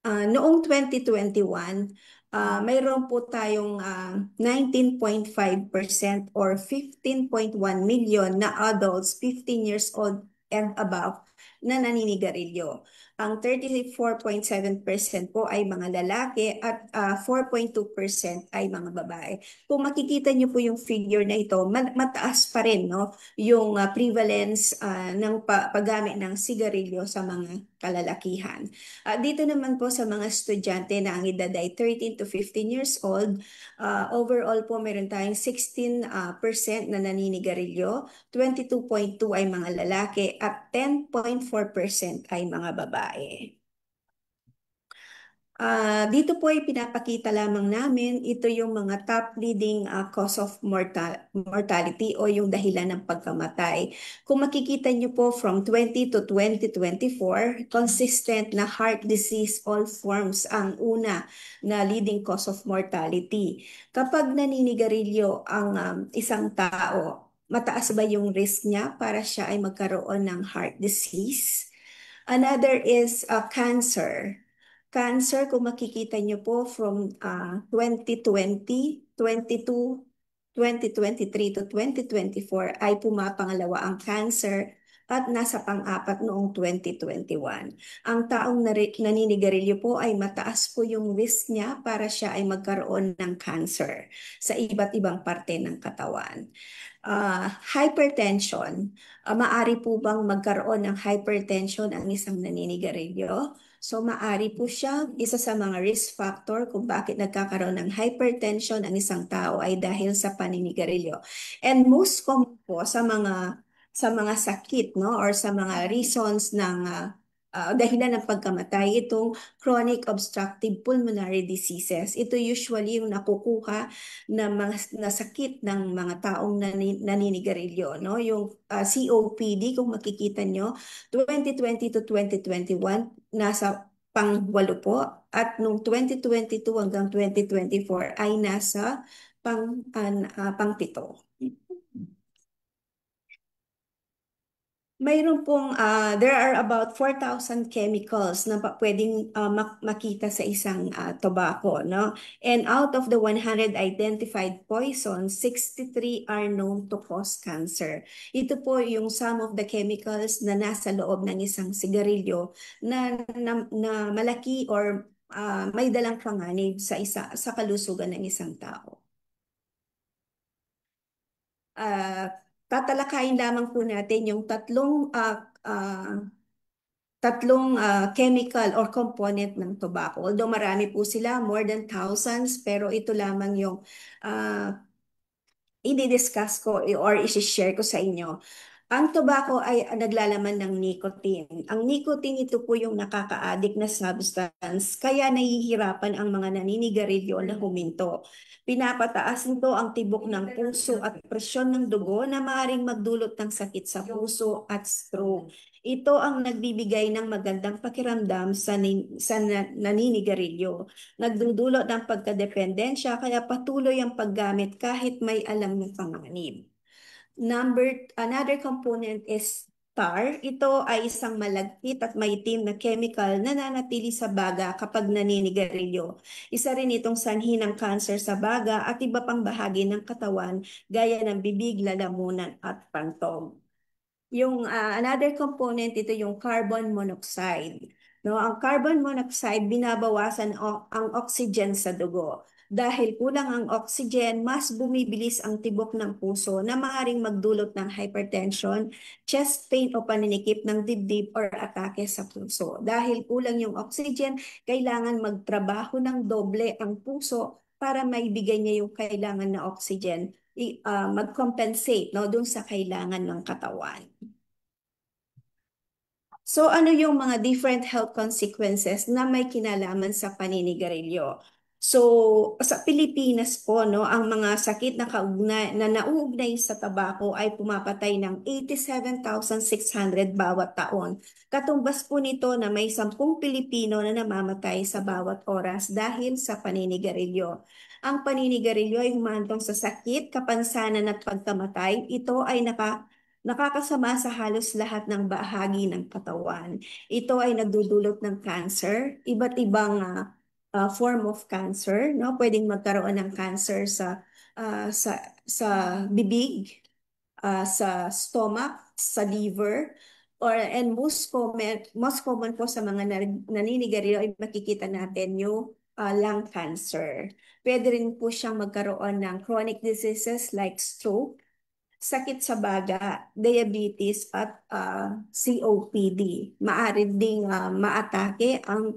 Noong 2021, mayroon po tayong 19.5% or 15.1 million na adults 15 years old and above na naninigarilyo. Ang 34.7% po ay mga lalaki at 4.2% ay mga babae. Kung makikita niyo po yung figure na ito, mataas pa rin, no? Yung prevalence ng paggamit ng sigarilyo sa mga kalalakihan. Dito naman po sa mga estudyante na ang edad ay 13 to 15 years old, overall po meron tayong 16% na naninigarilyo, 22.2 ay mga lalaki at 10.4% ay mga babae. Dito po ay pinapakita lamang namin ito yung mga top leading cause of mortality o yung dahilan ng pagkamatay. Kung makikita niyo po from 20 to 2024, consistent na heart disease all forms ang una na leading cause of mortality. Kapag naninigarilyo ang isang tao, mataas ba yung risk niya para siya ay magkaroon ng heart disease? Another is cancer. Cancer, kung makikita niyo po from 2020, 22, 2023 to 2024 ay pumapangalawa ang cancer at nasa pang-apat noong 2021. Ang taong naninigarilyo po ay mataas po yung risk niya para siya ay magkaroon ng cancer sa iba't ibang parte ng katawan. Hypertension. Maari po bang magkaroon ng hypertension ang isang naninigarilyo? So maari po siya, isa sa mga risk factor kung bakit nagkakaroon ng hypertension ang isang tao ay dahil sa paninigarilyo. And most common po sa mga sakit, no, or sa mga reasons ng dahilan ng pagkamatay, itong chronic obstructive pulmonary diseases. Ito usually yung nakukuha na mga na sakit ng mga taong naninigarilyo, no? Yung COPD, kung makikita nyo, 2020 to 2021, nasa pang-8 po, at nung 2022 hanggang 2024 ay nasa pang-7. There are about 4,000 chemicals na pwedeng makita sa isang tobacco, no? And out of the 100 identified poisons, 63 are known to cause cancer. Ito po yung some of the chemicals na nasa loob ng isang sigarilyo na malaki or may dalang panganib sa kalusugan ng isang tao. Uh, Tatalakayin lamang po natin yung chemical or component ng tobacco. Although marami po sila, more than thousands, pero ito lamang yung uh, i-discuss ko or i-share ko sa inyo. Ang tobacco ay naglalaman ng nicotine. Ang nicotine ito po yung nakaka-addict na substance, kaya nahihirapan ang mga naninigarilyo na huminto. Pinapataas nito ang tibok ng puso at presyon ng dugo na maaaring magdulot ng sakit sa puso at stroke. Ito ang nagbibigay ng magandang pakiramdam sa naninigarilyo. Nagdudulot ng pagkadependensya kaya patuloy ang paggamit kahit may alam ng panganib. Another component is tar. Ito ay isang malagkit at maitim na chemical na nanatili sa baga kapag naninigarilyo. Isa rin itong sanhi ng cancer sa baga at iba pang bahagi ng katawan gaya ng bibig, lalamunan at pantog. Another component ito yung carbon monoxide. No, ang carbon monoxide binabawasan ang oxygen sa dugo. Dahil kulang ang oxygen, mas bumibilis ang tibok ng puso na maaaring magdulot ng hypertension, chest pain o paninikip ng dibdib or atake sa puso. Dahil kulang yung oxygen, kailangan magtrabaho ng doble ang puso para maibigay niya yung kailangan na oxygen, mag-compensate, no, dun sa kailangan ng katawan. So ano yung mga different health consequences na may kinalaman sa paninigarilyo? So sa Pilipinas po, no, ang mga sakit na nauugnay sa tabako ay pumapatay ng 87,600 bawat taon. Katumbas po nito na may 10 Pilipino na namamatay sa bawat oras dahil sa paninigarilyo. Ang paninigarilyo ay humantong sa sakit, kapansanan at pagkamatay. Ito ay nakakasama sa halos lahat ng bahagi ng katawan. Ito ay nagdudulot ng cancer, iba't ibang form of cancer, no? Pwedeng magkaroon ng cancer ah, sa sa bibig, sa stomach, sa liver, and most common po sa mga naninigarilyo ay makikita natin yung lung cancer. Pwede rin po siyang magkaroon ng chronic diseases like stroke, sakit sa baga, diabetes at COPD. Maaari ding maatake ang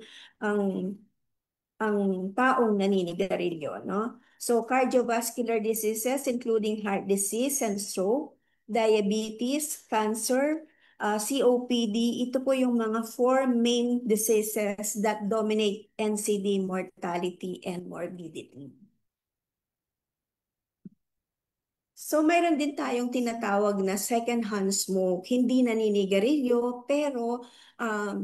ang taong naninigarilyo, no? So cardiovascular diseases including heart disease and stroke, diabetes, cancer, COPD, ito po yung mga four main diseases that dominate NCD mortality and morbidity. So mayroon din tayong tinatawag na second-hand smoke. Hindi naninigarilyo um,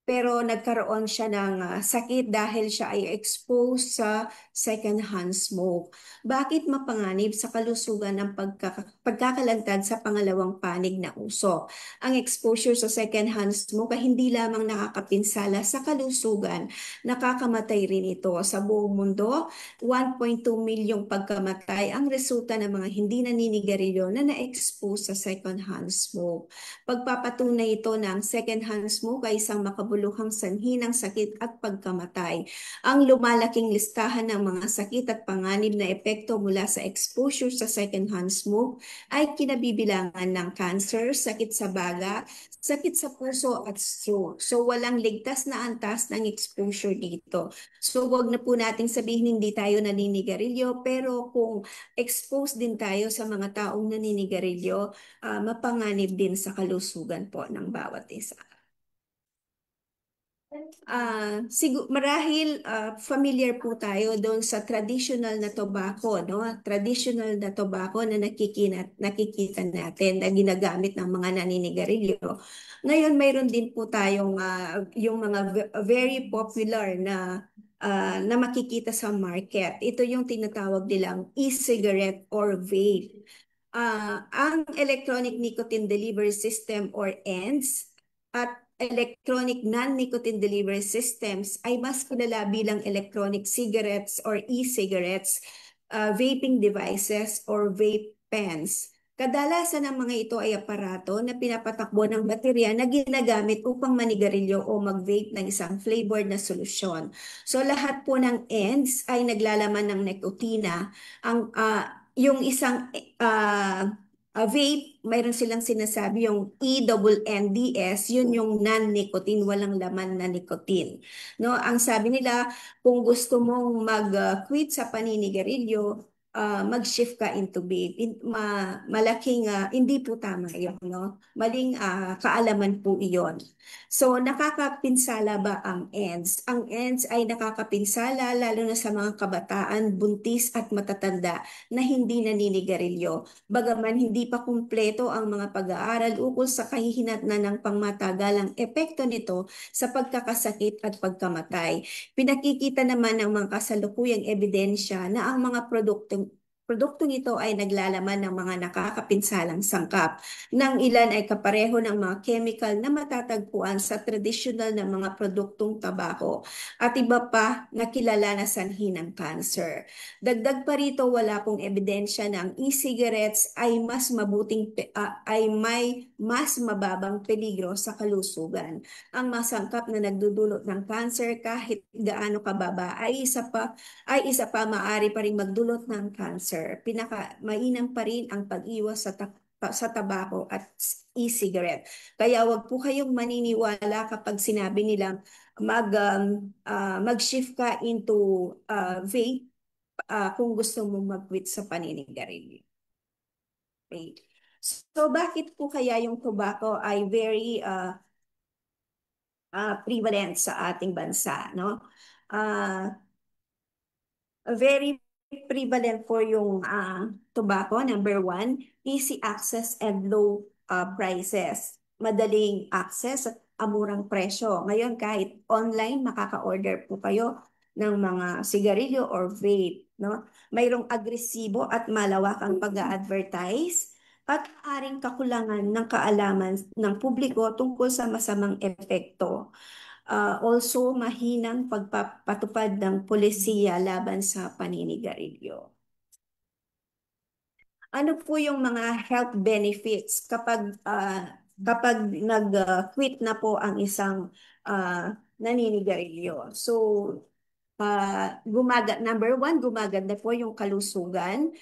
pero nagkaroon siya ng sakit dahil siya ay exposed sa second-hand smoke. Bakit mapanganib sa kalusugan ng pagkakalantad sa pangalawang panig na usok? Ang exposure sa second-hand smoke ay hindi lamang nakakapinsala sa kalusugan, nakakamatay rin ito sa buong mundo. 1.2 milyong pagkamatay ang resulta ng mga hindi naninigarilyo na na-expose sa second-hand smoke. Pagpapatunay ito ng second-hand smoke ay isang makabuluhang sanhi ng sakit at pagkamatay. Ang lumalaking listahan ng mga sakit at panganib na epekto mula sa exposure sa second-hand smoke ay kinabibilangan ng cancer, sakit sa baga, sakit sa puso at stroke. So walang ligtas na antas ng exposure dito. So wag na po nating sabihin hindi tayo naninigarilyo, pero kung exposed din tayo sa mga taong naninigarilyo, mapanganib din sa kalusugan po ng bawat isa. Marahil familiar po tayo doon sa traditional na tobacco, no? Traditional na tobacco na nakikita natin na ginagamit ng mga naninigarilyo. Ngayon, mayroon din po tayong yung mga very popular na makikita sa market. Ito yung tinatawag nilang e-cigarette or vape. Ang Electronic Nicotine Delivery System or ENDS at Electronic Non-Nicotine Delivery Systems ay mas kilala bilang electronic cigarettes or e-cigarettes, vaping devices or vape pens. Kadalasan ng mga ito ay aparato na pinapatakbo ng baterya na ginagamit upang manigarilyo o mag-vape ng isang flavored na solusyon. So lahat po ng ends ay naglalaman ng nikotina. Yung isang vape, mayroon silang sinasabi yung ENNDS, yun yung non-nicotine, walang laman na nicotine. No, ang sabi nila, kung gusto mong mag-quit sa paninigarilyo, mag-shift ka into vape. Malaking, hindi po tama yun, no? Maling kaalaman po iyon. So, nakakapinsala ba ang ENDS? Ang ENDS ay nakakapinsala lalo na sa mga kabataan, buntis at matatanda na hindi naninigarilyo. Bagaman hindi pa kumpleto ang mga pag-aaral ukol sa kahihinatnan ng pangmatagalang epekto nito sa pagkakasakit at pagkamatay. Pinakikita naman ng mga kasalukuyang ebidensya na ang mga produktong ito ay naglalaman ng mga nakakapinsalang sangkap. Nang ilan ay kapareho ng mga chemical na matatagpuan sa tradisyonal na mga produktong tabako at iba pa na kilala na sanhi ng cancer. Dagdag pa rito, wala pong ebidensya na ang e-cigarettes ay ay may mas mababang peligro sa kalusugan. Ang masangkap na nagdudulot ng cancer kahit gaano kababa ay isa pa maaari pa rin magdulot ng cancer. Pinaka-mainam pa rin ang pag-iwas sa tabako at e-cigarette. Kaya wag po kayong maniniwala kapag sinabi nilang mag-shift ka into vape kung gusto mo mag-quit sa paninigarilyo. Okay. So bakit po kaya yung tobacco ay very prevalent sa ating bansa, no? Uh, Very prevalent po yung tobacco. Number one, easy access and low prices. Madaling access at murang presyo. Ngayon, kahit online, makaka-order po kayo ng mga sigarilyo or vape. No? Mayroong agresibo at malawakang pag-advertise at aring kakulangan ng kaalaman ng publiko tungkol sa masamang epekto. Also, mahinang pagpapatupad ng polisiya laban sa paninigarilyo. Ano po yung mga health benefits kapag nag-quit na po ang isang naninigarilyo? So, number one, gumaganda po yung kalusugan.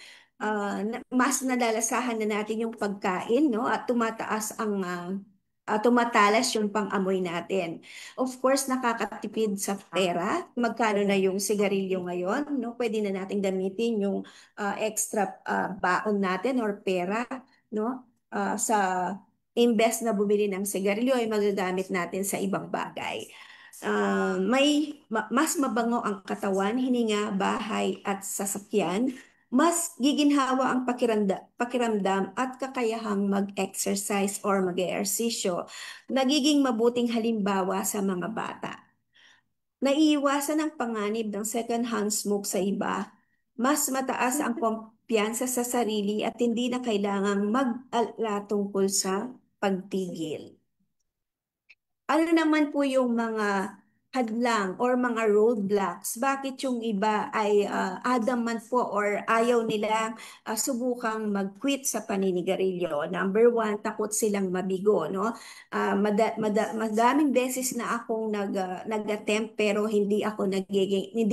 Mas nalalasahan na natin yung pagkain, no? At tumatalas yung pang-amoy natin. Of course, nakakatipid sa pera. Magkano na yung sigarilyo ngayon, no? Pwede na natin gamitin yung extra baon natin or pera, no? Sa imbes na bumili ng sigarilyo ay magagamit natin sa ibang bagay. Mas mabango ang katawan, hininga, bahay at sasakyan. Mas giginhawa ang pakiramdam at kakayahang mag-exercise or mag-ehersisyo. Nagiging mabuting halimbawa sa mga bata. Naiiwasan ang panganib ng second-hand smoke sa iba. Mas mataas ang kumpiyansa sa sarili at hindi na kailangang mag-alala tungkol sa pagtigil. Ano naman po yung mga hadlang or mga roadblocks? Bakit yung iba ay adamant po or ayaw nila subukang mag-quit sa paninigarilyo? Number one, takot silang mabigo, no? Madaming beses na akong nag-attempt pero hindi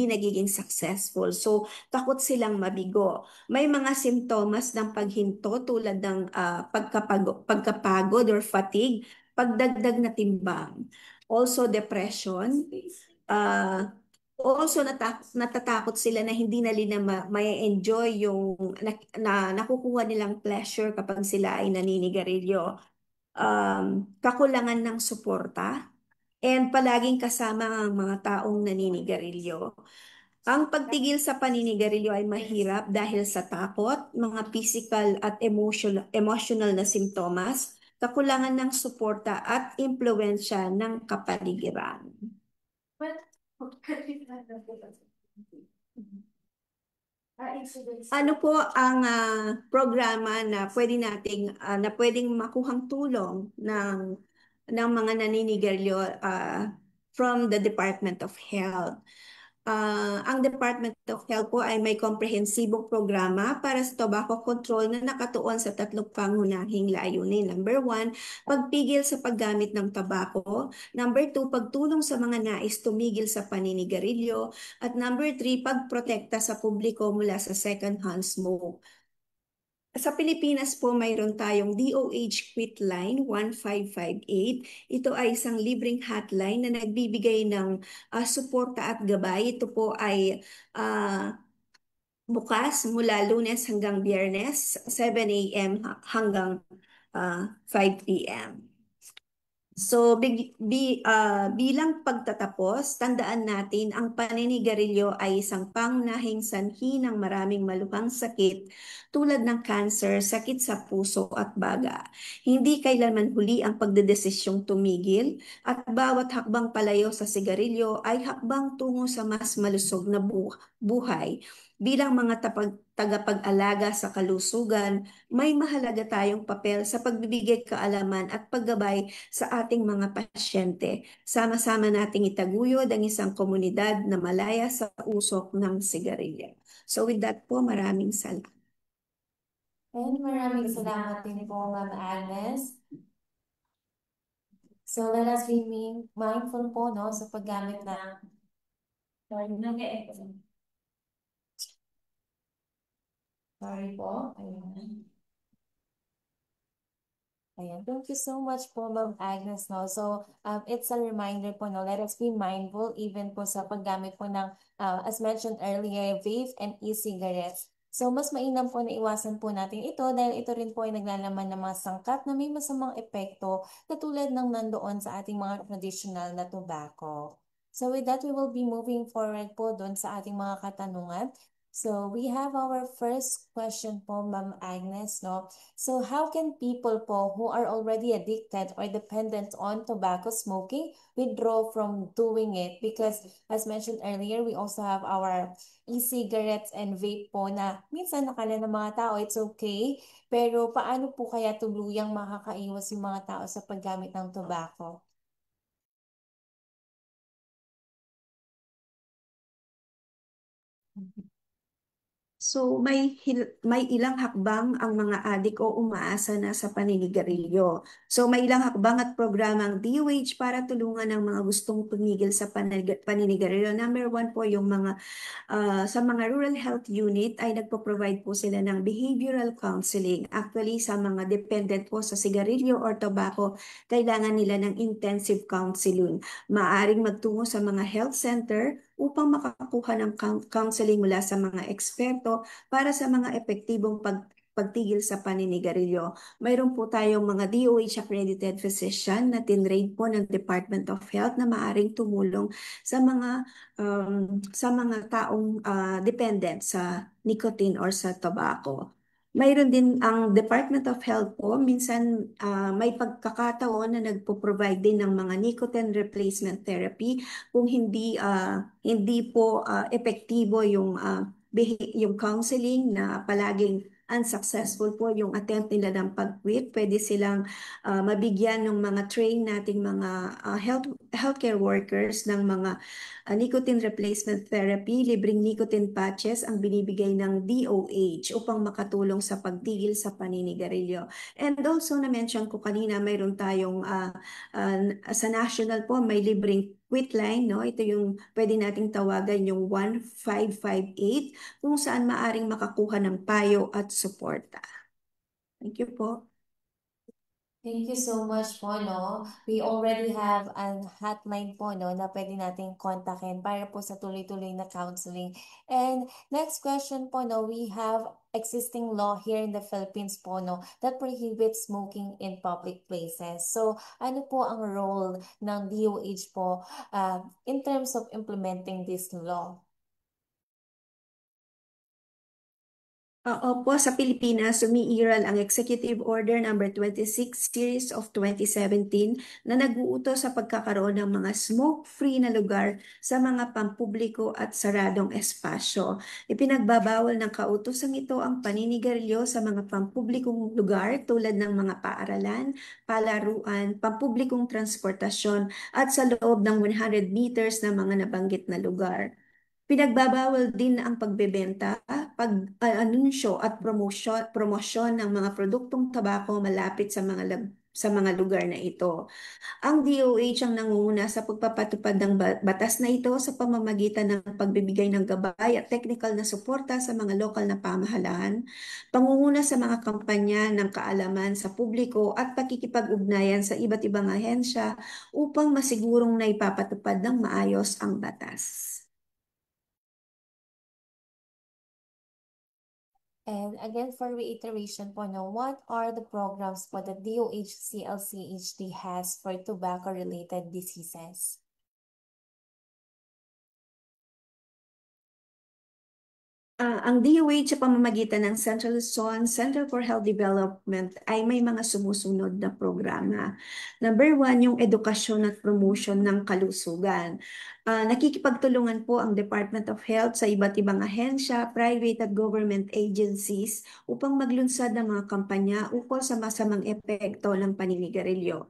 nagiging successful. So, takot silang mabigo. May mga simptomas ng paghinto tulad ng pagkapagod or fatigue, pagdagdag na timbang, also depression, also natatakot sila na hindi na nila may-enjoy yung nakukuha nilang pleasure kapag sila ay naninigarilyo, kakulangan ng suporta, and palaging kasama ang mga taong naninigarilyo. Ang pagtigil sa paninigarilyo ay mahirap dahil sa takot, mga physical at emotional na simptomas, kakulangan ng suporta at impluensya ng kapaligiran. Ano po ang programa na na pwedeng makuhang tulong ng mga naninigarilyo from the Department of Health? Ang Department of Health po ay may komprehensibong programa para sa tobacco control na nakatuon sa tatlong pangunahing layunin. Number one, pagpigil sa paggamit ng tabako. Number two, pagtulong sa mga nais tumigil sa paninigarilyo. At number three, pagprotekta sa publiko mula sa second-hand smoke. Sa Pilipinas po, mayroon tayong DOH Quit Line 1558. Ito ay isang libreng hotline na nagbibigay ng suporta at gabay. Ito po ay bukas mula Lunes hanggang Biyernes, 7 a.m. hanggang 5 p.m. So, bilang pagtatapos, tandaan natin ang paninigarilyo ay isang pangunahing sanhi ng maraming maluhang sakit tulad ng cancer, sakit sa puso at baga. Hindi kailanman huli ang pagdedesisyong tumigil at bawat hakbang palayo sa sigarilyo ay hakbang tungo sa mas malusog na buhay. Bilang mga tagapag-alaga sa kalusugan, may mahalaga tayong papel sa pagbibigay kaalaman at paggabay sa ating mga pasyente. Sama-sama nating itaguyod ang isang komunidad na malaya sa usok ng sigarilyo. So with that po, maraming salamat. And maraming salamat din po, Ma'am Agnes. So let us be mindful po no, sa paggamit ng sorry po. Ayan. Ayan. Thank you so much po, Ma'am Agnes. No? So, it's a reminder po, no? Let us be mindful even po sa paggamit po ng, as mentioned earlier, vape and e-cigarettes. So, mas mainam po na iwasan po natin ito dahil ito rin po ay naglalaman ng mga sangkap na may masamang epekto katulad ng nandoon sa ating mga traditional na tobacco. So, with that, we will be moving forward po doon sa ating mga katanungan. So, we have our first question po, Ma'am Agnes, no? So how can people po who are already addicted or dependent on tobacco smoking withdraw from doing it? Because as mentioned earlier, we also have our e-cigarettes and vape po na minsan nakala ng mga tao it's okay, pero paano po kaya tuluyang makakaiwas yung mga tao sa paggamit ng tobacco? So may ilang hakbang ang mga adik o umaasa na sa paninigarilyo. So may ilang hakbang at programang DOH para tulungan ang mga gustong tumigil sa paninigarilyo. Number one po yung sa mga rural health unit ay nagpo-provide po sila ng behavioral counseling. Actually, sa mga dependent po sa sigarilyo or tobacco, kailangan nila ng intensive counseling. Maaring magtungo sa mga health center upang makakuha ng counseling mula sa mga eksperto para sa mga epektibong pagtigil sa paninigarilyo. Mayroon po tayong mga DOH accredited physician na tinrade po ng Department of Health na maaring tumulong sa mga taong dependent sa nicotine or sa tobacco. Mayroon din ang Department of Health po, minsan may pagkakataon na nagpo-provide din ng mga nicotine replacement therapy kung hindi po epektibo yung counseling na palaging unsuccessful po yung attempt nila ng pag-quit. Pwede silang mabigyan ng mga train nating mga healthcare workers ng mga nicotine replacement therapy, libreng nicotine patches ang binibigay ng DOH upang makatulong sa pagtigil sa paninigarilyo. And also na-mention ko kanina, mayroon tayong sa national po, may libreng quit line, no? Ito yung pwede nating tawagan yung 1558 kung saan maaring makakuha ng payo at suporta. Thank you po. Thank you so much po, no? We already have an hotline po, no, na pwede nating kontakin para po sa tuloy-tuloy na counseling. And next question po, no, we have existing law here in the Philippines po, no, that prohibits smoking in public places. So, ano po ang role ng DOH po in terms of implementing this law? Opo, sa Pilipinas, sumiiral ang Executive Order Number 26 Series of 2017 na nag-uutos sa pagkakaroon ng mga smoke-free na lugar sa mga pampubliko at saradong espasyo. Ipinagbabawal ng kautosang ito ang paninigarilyo sa mga pampublikong lugar tulad ng mga paaralan, palaruan, pampublikong transportasyon at sa loob ng 100 meters na mga nabanggit na lugar. Pinagbabawal din ang pagbebenta, pag-anunsyo at promosyon ng mga produktong tabako malapit sa mga lugar na ito. Ang DOH ang nangunguna sa pagpapatupad ng batas na ito sa pamamagitan ng pagbibigay ng gabay at technical na suporta sa mga lokal na pamahalaan, pangunguna sa mga kampanya ng kaalaman sa publiko at pakikipag-ugnayan sa iba't ibang ahensya upang masigurong naipapatupad ng maayos ang batas. And again, for reiteration po, no, what are the programs po that DOH CLCHD has for tobacco-related diseases? Ang DOH sa pamamagitan ng Central Luzon Center for Health Development ay may mga sumusunod na programa. Number one, yung edukasyon at promotion ng kalusugan. Nakikipagtulungan po ang Department of Health sa iba't ibang ahensya, private at government agencies upang maglunsad ng mga kampanya ukol sa masamang epekto ng paninigarilyo.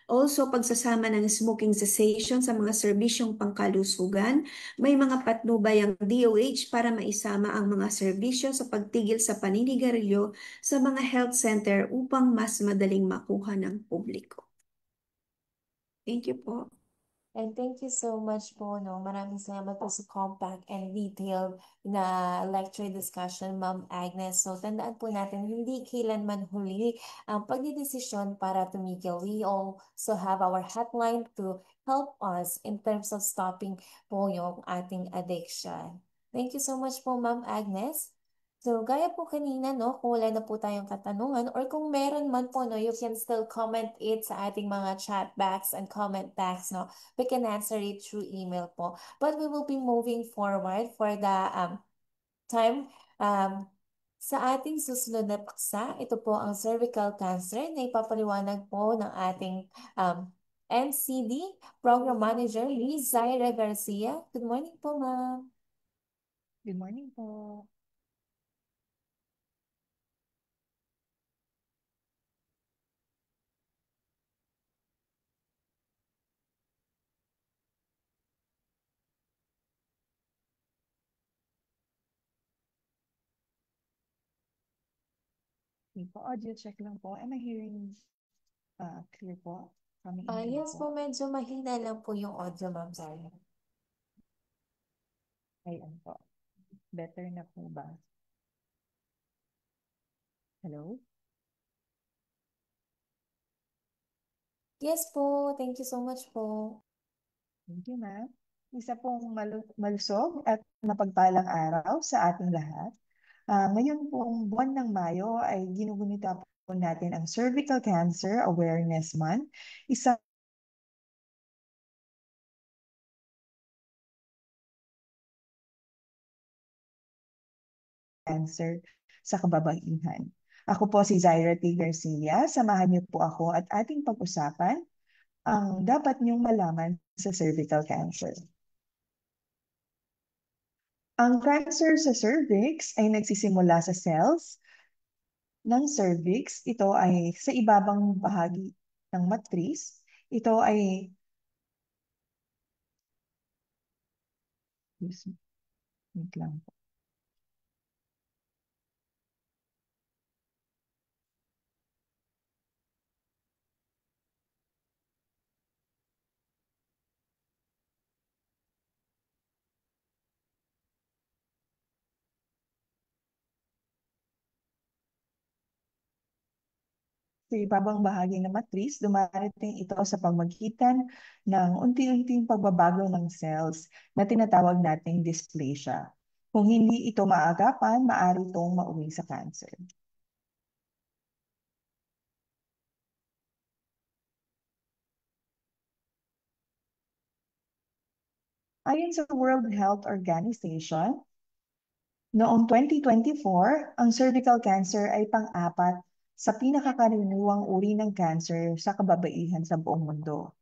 Also, pagsasama ng smoking cessation sa mga serbisyong pangkalusugan, may mga patnubay ang DOH para maisama ang mga serbisyo sa pagtigil sa paninigarilyo sa mga health center upang mas madaling makuha ng publiko. Thank you po. And thank you so much po, no. Maraming salamat po sa compact and detailed na lecture discussion, Ma'am Agnes. So, tandaan po natin, hindi kailanman huli ang pagdidesisyon para tumigil. We also have our hotline to help us in terms of stopping po yung ating addiction. Thank you so much po, Ma'am Agnes. So, gaya po kanina, no, kung wala na po tayong katanungan or kung meron man po, no, you can still comment it sa ating mga chat box and comment tags, no. We can answer it through email po. But we will be moving forward for the time sa ating susunod na paksa. Ito po ang cervical cancer na ipapaliwanag po ng ating NCD Program Manager, Ms. Zaira Garcia. Good morning po, ma'am. Good morning po. Okay po, audio check lang po. Am I hearing clear po? Coming in clear Yes po, po? medyo mahina lang po yung audio, ma'am Zaira. Ayan po. Better na po ba? Hello? Yes po, thank you so much po. Thank you, ma'am. Isa pong malusog at mapagpalang araw sa ating lahat. Ngayon pong buwan ng Mayo ay ginugunita po natin ang Cervical Cancer Awareness Month. Isa cancer sa kababaihan. Ako po si Zaira T. Garcia. Samahan niyo po ako at ating pag-usapan ang dapat niyong malaman sa cervical cancer. Ang cancer sa cervix ay nagsisimula sa cells ng cervix. Ito ay sa ibabang bahagi ng matris. Ito ay wait lang po. Sa ibabang bahagi ng matris, dumarating ito sa pamagitan ng unti-unting pagbabago ng cells na tinatawag nating dysplasia. Kung hindi ito maagapan, maaari itong mauwi sa cancer. Ayon sa World Health Organization, Noong 2024, ang cervical cancer ay pang-apat sa pinakakaraniwang uri ng cancer sa kababaihan sa buong mundo.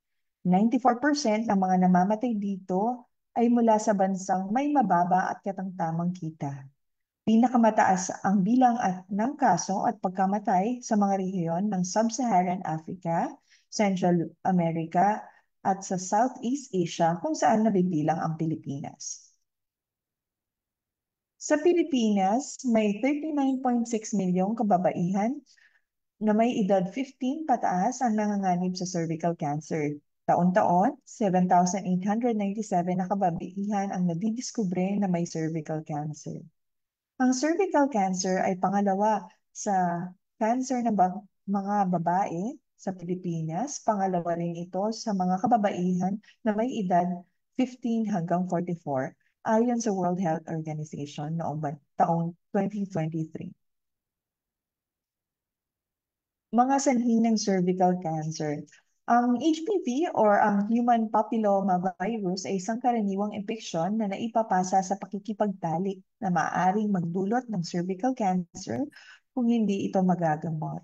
94% ng mga namamatay dito ay mula sa bansang may mababa at katangtamang kita. Pinakamataas ang bilang ng kaso at pagkamatay sa mga rehiyon ng Sub-Saharan Africa, Central America, at sa Southeast Asia kung saan nabibilang ang Pilipinas. Sa Pilipinas, may 39.6 milyong kababaihan na may edad 15 pataas ang nanganganib sa cervical cancer. Taon-taon, 7,897 na kababaihan ang nadidiskubre na may cervical cancer. Ang cervical cancer ay pangalawa sa cancer ng mga babae sa Pilipinas. Pangalawa rin ito sa mga kababaihan na may edad 15 hanggang 44 ayon sa World Health Organization noong taong 2023. Mga sanhi ng cervical cancer. Ang HPV or ang human papilloma virus ay isang karaniwang impeksyon na naipapasa sa pakikipagtalik na maaaring magdulot ng cervical cancer kung hindi ito magagamot.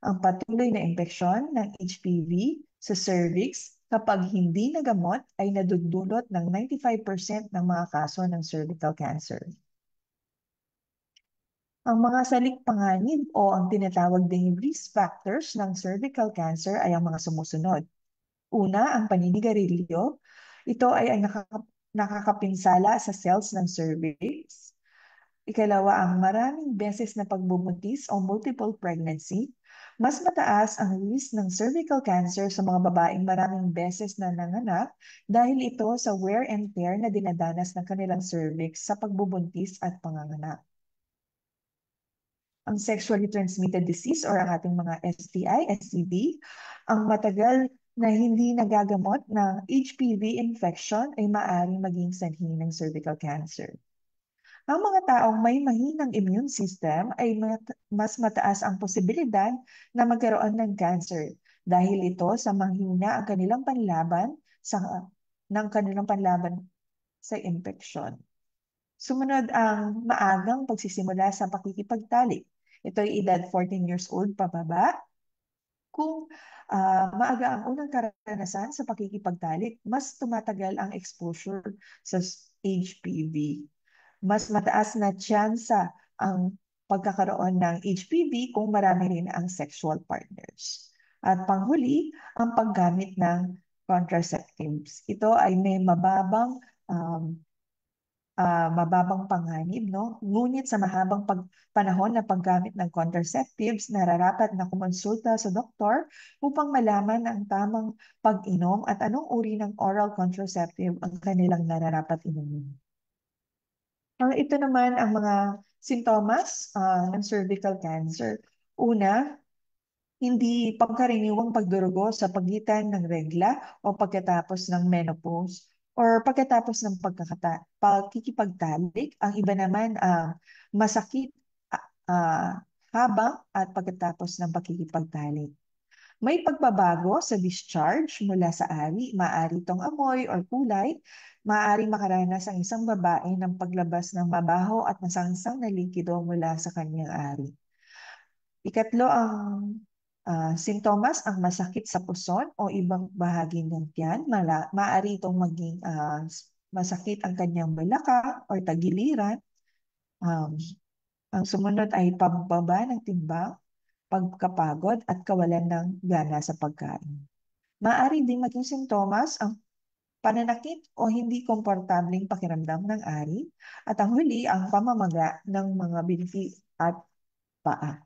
Ang patuloy na impeksyon ng HPV sa cervix kapag hindi nagamot ay nadudulot ng 95% ng mga kaso ng cervical cancer. Ang mga salikpanganib o ang tinatawag ding risk factors ng cervical cancer ay ang mga sumusunod. Una, ang paninigarilyo. Ito ay nakakapinsala sa cells ng cervix. Ikalawa, ang maraming beses na pagbubuntis o multiple pregnancy. Mas mataas ang risk ng cervical cancer sa mga babaeng maraming beses na nanganak dahil ito sa wear and tear na dinadanas ng kanilang cervix sa pagbubuntis at panganganak. Ang sexually transmitted disease or ang ating mga STI, STD, ang matagal na hindi nagagamot ng HPV infection ay maaaring maging sanhi ng cervical cancer. Ang mga taong may mahinang immune system ay mas mataas ang posibilidad na magkaroon ng cancer dahil ito sa manghina ang kanilang panlaban sa infeksyon. Sumunod ang maagang pagsisimula sa pakikipagtalik. Ito ay edad 14 years old pababa. Kung maaga ang unang karanasan sa pakikipagtalik, mas tumatagal ang exposure sa HPV. Mas mataas na tsansa ang pagkakaroon ng HPV kung marami rin ang sexual partners. At panghuli, ang paggamit ng contraceptives. Ito ay may mababang panganib, no? Ngunit sa mahabang panahon na paggamit ng contraceptives, nararapat na kumonsulta sa doktor upang malaman ang tamang pag-inom at anong uri ng oral contraceptive ang kanilang nararapat inumin. Ito naman ang mga sintomas ng cervical cancer. Una, hindi pangkaraniwang pagdurugo sa pagitan ng regla o pagkatapos ng menopause or pagkatapos ng pagkikipagtalik. Ang iba naman masakit habang at pagkatapos ng pagkikipagtalik. May pagbabago sa discharge mula sa ari, maaari itong amoy or kulay, maaari makaranas ang isang babae ng paglabas ng mabaho at masangsang na likido mula sa kanyang ari. Ikatlo, ang sintomas, ang masakit sa puson o ibang bahagi ng tiyan. Maaari itong maging masakit ang kanyang balakang or tagiliran. Ang sumunod ay pagbaba ng timbang, pagkapagod at kawalan ng gana sa pagkain. Maaari din maging sintomas ang pananakit o hindi komportableng pakiramdam ng ari at ang huli ang pamamaga ng mga binti at paa.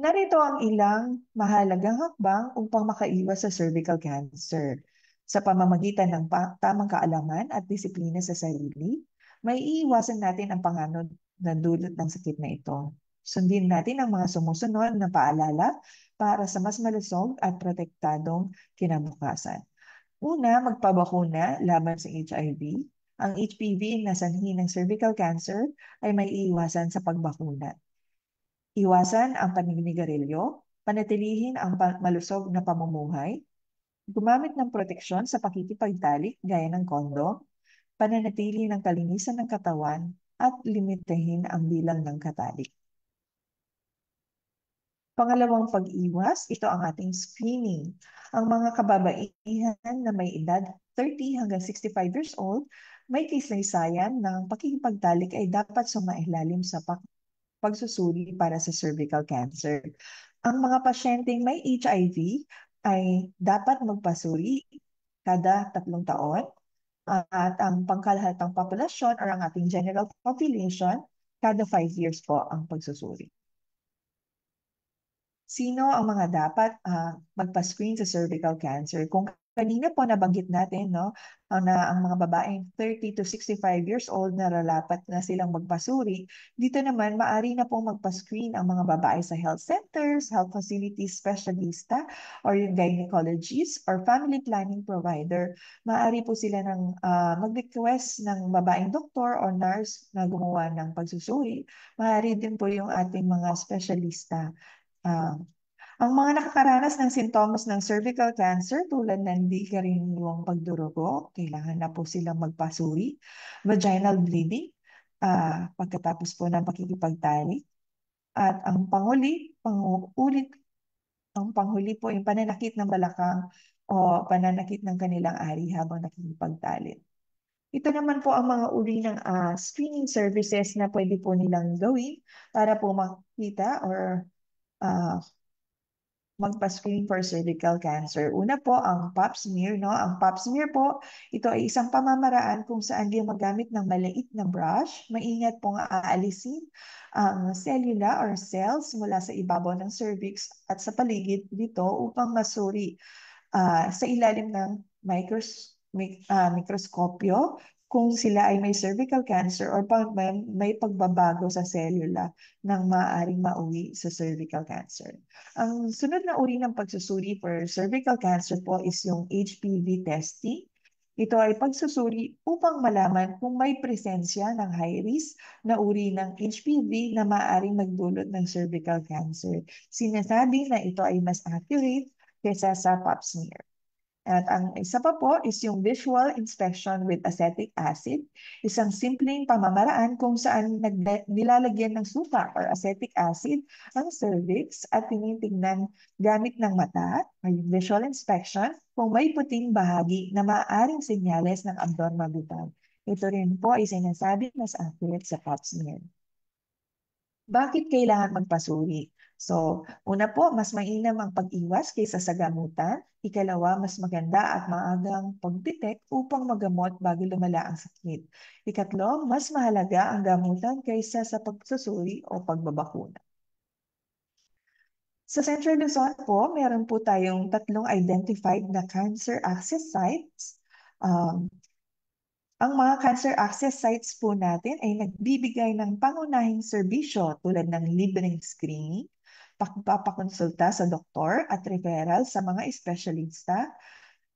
Narito ang ilang mahalagang hakbang upang makaiwas sa cervical cancer. Sa pamamagitan ng tamang kaalaman at disiplina sa sarili, may iiwasan natin ang panganod na dulot ng sakit na ito. Sundin natin ang mga sumusunod na paalala para sa mas malusog at protektadong kinabukasan. Una, magpabakuna laban sa HIV. Ang HPV na sanhi ng cervical cancer ay may iiwasan sa pagbakuna. Iwasan ang paninigarilyo, panatilihin ang malusog na pamumuhay, gumamit ng proteksyon sa pakikipagtalik gaya ng kondom, pananatili ng kalinisan ng katawan, at limitahin ang bilang ng katalik. Pangalawang pag-iwas, ito ang ating screening. Ang mga kababaihan na may edad 30 hanggang 65 years old, may kasaysayan ng pakikipagtalik ay dapat sumailalim sa pagsusuri para sa cervical cancer. Ang mga pasyenteng may HIV ay dapat magpasuri kada 3 taon at ang pangkalahatang populasyon or ang ating general population, kada 5 years po ang pagsusuri. Sino ang mga dapat magpa-screen sa cervical cancer? Kung kanina po nabanggit natin, no, na ang mga babaeng 30 to 65 years old na lalapat na silang magpasuri, dito naman maari na pong magpa-screen ang mga babae sa health centers, health facilities specialista, or yung gynecologist or family planning provider. Maari po sila mag-request ng babaeng doktor o nurse na gumawa ng pagsusuri. Maari din po yung ating mga specialista. Ang mga nakakaranas ng sintomas ng cervical cancer tulad ng di karaniwang pagdurugo, kailangan na po silang magpasuri, vaginal bleeding, pagkatapos po ng pakikipagtalik, at ang panghuli po yung pananakit ng balakang o pananakit ng kanilang ari habang nakikipagtalik. Ito naman po ang mga uri ng screening services na pwede po nilang gawin para po makita or magpa-screen for cervical cancer. Una po, ang pap smear. No? Ang pap smear po, ito ay isang pamamaraan kung saan di magamit ng maliit na brush. Maingat pong aalisin ang cellula or cells mula sa ibabaw ng cervix at sa paligid dito upang masuri sa ilalim ng mikroskopyo kung sila ay may cervical cancer or may pagbabago sa cellula ng maaaring mauwi sa cervical cancer. Ang sunod na uri ng pagsusuri for cervical cancer po is yung HPV testing. Ito ay pagsusuri upang malaman kung may presensya ng high risk na uri ng HPV na maaaring magdulot ng cervical cancer. Sinasabi na ito ay mas accurate kaysa sa pap smear. At ang isa pa po is yung visual inspection with acetic acid. Isang simpleng pamamaraan kung saan nilalagyan ng suka or acetic acid ang cervix at tinitingnan gamit ng mata or yung visual inspection kung may puting bahagi na maaaring senyales ng abnormalidad. Ito rin po ay sinasabi mas accurate sa pap smear. Bakit kailangan magpasuri? So, una po, mas mainam ang pag-iwas kaysa sa gamutan. Ikalawa, mas maganda at maagang pag-detect upang magamot bago lumala ang sakit. Ikatlo, mas mahalaga ang gamutan kaysa sa pagsusuri o pagbabakuna. Sa Central Luzon po, meron po tayong 3 identified na cancer access sites. Ang mga cancer access sites po natin ay nagbibigay ng pangunahing serbisyo tulad ng libreng screening, pagpapakonsulta sa doktor at referral sa mga espesyalista.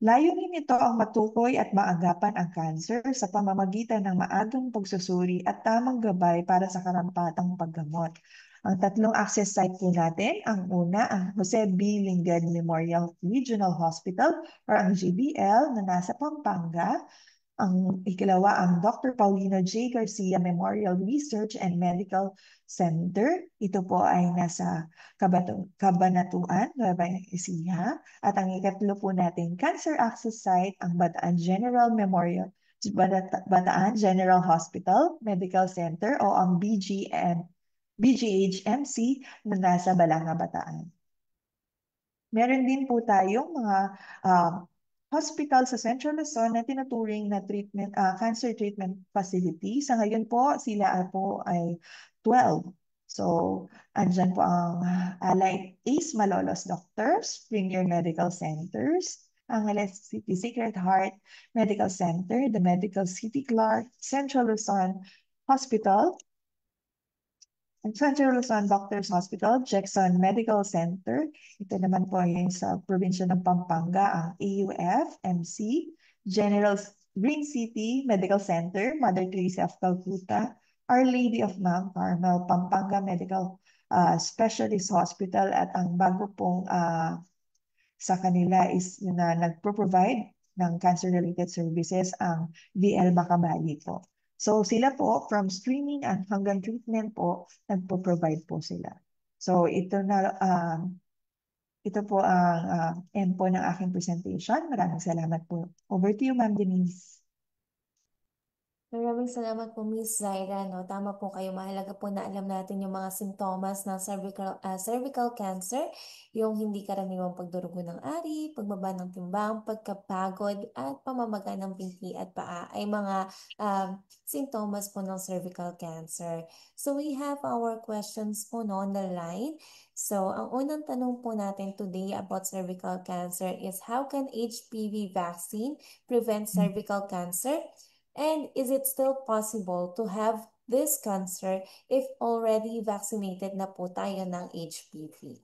Layunin nito ang matukoy at maagapan ang cancer sa pamamagitan ng maagang pagsusuri at tamang gabay para sa karampatang paggamot. Ang 3 access site po natin, ang una, ang Jose B. Lingad Memorial Regional Hospital or ang GBL na nasa Pampanga. Ang ikalawa, ang Dr. Paulino J. Garcia Memorial Research and Medical Center. Ito po ay nasa Cabanatuan, Nueva Ecija. At ang ikatlo po natin, Cancer Access Site, ang Bataan General Memorial, Bataan General Hospital Medical Center o ang BGHMC na nasa Balanga, Bataan. Meron din po tayong mga hospital sa Central Luzon na tinuturing na cancer treatment facility. Sa ngayon po, sila po ay 12. So, andyan po ang Allied Ace Malolos Doctors, Premier Medical Centers, ang City Sacred Heart Medical Center, the Medical City Clark, Central Luzon Hospital, ang Central Luzon Doctors Hospital, Jackson Medical Center. Ito naman po ay sa probinsya ng Pampanga, ang AUF-MC, General Green City Medical Center, Mother Teresa of Calcutta, Our Lady of Mount Carmel, Pampanga Medical Specialist Hospital, at ang bago pong sa kanila is yun na nagpro-provide ng cancer-related services ang VL Macabali po. So sila po, from screening hanggang treatment po, nagpo-provide po sila. So ito po ang end po ng aking presentation. Maraming salamat po. Over to you, Ma'am Denise. Maraming salamat po, Miss Zaira. No? Tama po kayo. Mahalaga po na alam natin yung mga sintomas ng cervical cancer, yung hindi karaniwang pagdurugo ng ari, pagbaba ng timbang, pagkapagod, at pamamaga ng binti at paa ay mga sintomas po ng cervical cancer. So we have our questions po no, on the line. So ang unang tanong po natin today about cervical cancer is how can HPV vaccine prevent cervical cancer? And is it still possible to have this cancer if already vaccinated na po tayo ng HPV?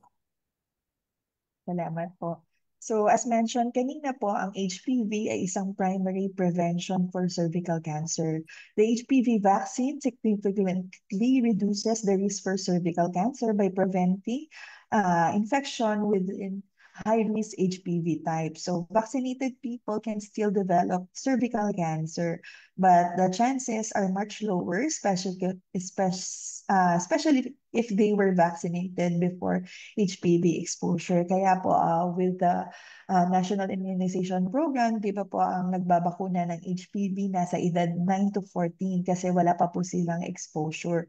Salamat po. So as mentioned kanina po, ang HPV ay isang primary prevention for cervical cancer. The HPV vaccine significantly reduces the risk for cervical cancer by preventing infection within high-risk HPV type. So vaccinated people can still develop cervical cancer, but the chances are much lower, especially if they were vaccinated before HPV exposure. Kaya po with the National Immunization Program, di ba po ang nagbabakuna ng HPV nasa edad 9 to 14 kasi wala pa po silang exposure.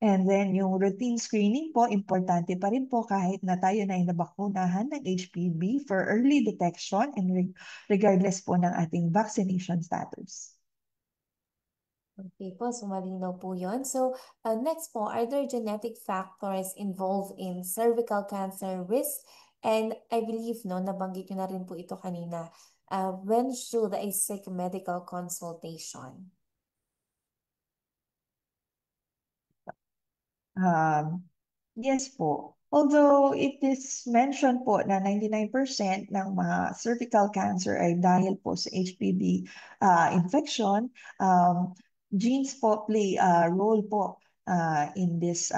And then yung routine screening po, importante pa rin po kahit na tayo na ay nabakunahan ng HPV for early detection and regardless po ng ating vaccination status. Okay po, so malinaw po yun. So next po, are there genetic factors involved in cervical cancer risk? And I believe, no, nabanggit nyo na rin po ito kanina. When should I seek medical consultation? Yes po. Although it is mentioned po na 99% ng mga cervical cancer ay dahil po sa HPV infection, genes po play a role po in this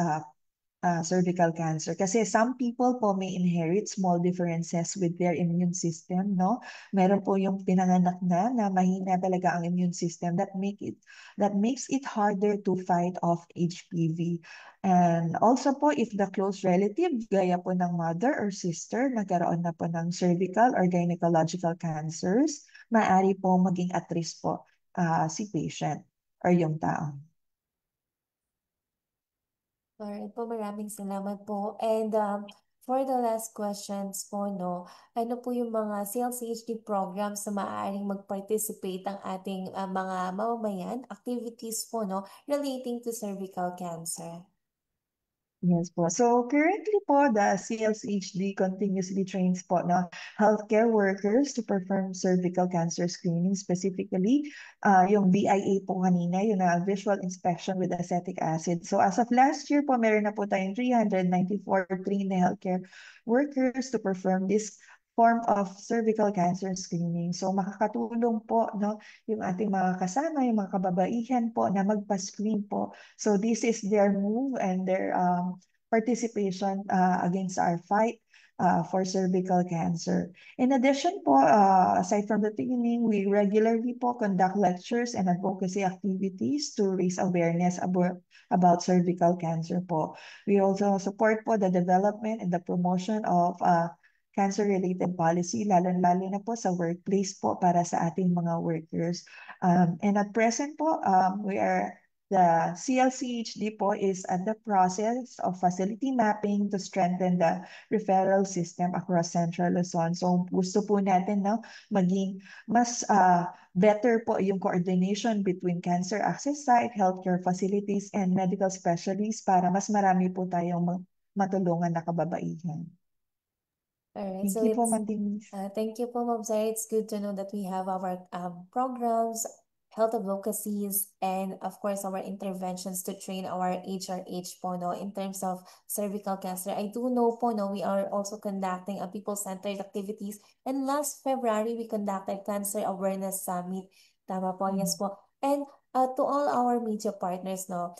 cervical cancer. Kasi some people po may inherit small differences with their immune system, no? Meron po yung pinanganak na mahina talaga ang immune system that makes it harder to fight off HPV. And also po, if the close relative, gaya po ng mother or sister, nagkaroon na po ng cervical or gynecological cancers, maaari po maging at risk po si patient or yung tao. Alright po, maraming salamat po. And for the last questions po, no, ano po yung mga CLCHD programs na maaaring mag-participate ang ating mga mamamayan, activities po, no, relating to cervical cancer? Yes po. So currently po, the CLCHD continuously trains po na healthcare workers to perform cervical cancer screening, specifically yung BIA po kanina, yung visual inspection with acetic acid. So as of last year po, meron na po tayong 394 trained na healthcare workers to perform this form of cervical cancer screening. So makakatulong po no, yung ating mga kasama, yung mga kababaihan po na magpa-screen po. So this is their move and their participation against our fight for cervical cancer. In addition po, aside from the training, we regularly po conduct lectures and advocacy activities to raise awareness about cervical cancer po. We also support po the development and the promotion of cancer-related policy, lalo-lalo na po sa workplace po para sa ating mga workers. And at present po, the CLCHD po is at the process of facility mapping to strengthen the referral system across Central Luzon. So gusto po natin no, maging mas better po yung coordination between cancer access site, healthcare facilities, and medical specialists para mas marami po tayong matulungan na kababaihan. Alright, Thank so you po, it's Ma'am Denise. thank you po, Ma'am Zara. It's good to know that we have our programs, health advocacies, and of course our interventions to train our HRH po no in terms of cervical cancer. I do know po no we are also conducting a people-centered activities, and last February we conducted Cancer Awareness Summit Tama po, yes po. And to all our media partners, no,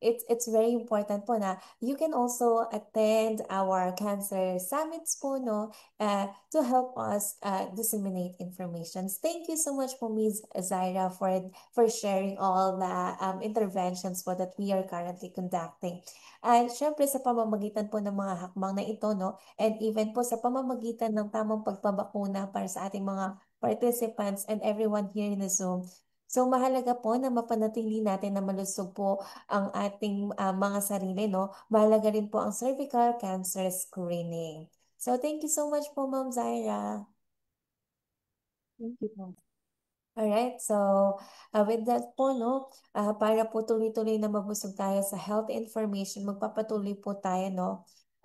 it's very important po na you can also attend our cancer summits po, no, to help us disseminate information. Thank you so much po, Ms. Zaira, for sharing all the interventions po that we are currently conducting. And syempre sa pamamagitan po ng mga hakbang na ito, no, and even po sa pamamagitan ng tamang pagpabakuna para sa ating mga participants and everyone here in the Zoom. So mahalaga po na mapanatili natin na malusog po ang ating mga sarili, no? Mahalaga rin po ang cervical cancer screening. So thank you so much po, Ma'am Zaira. Thank you po. Alright, so with that po, no, para po tuloy-tuloy na mabusog tayo sa health information, magpapatuloy po tayo, no,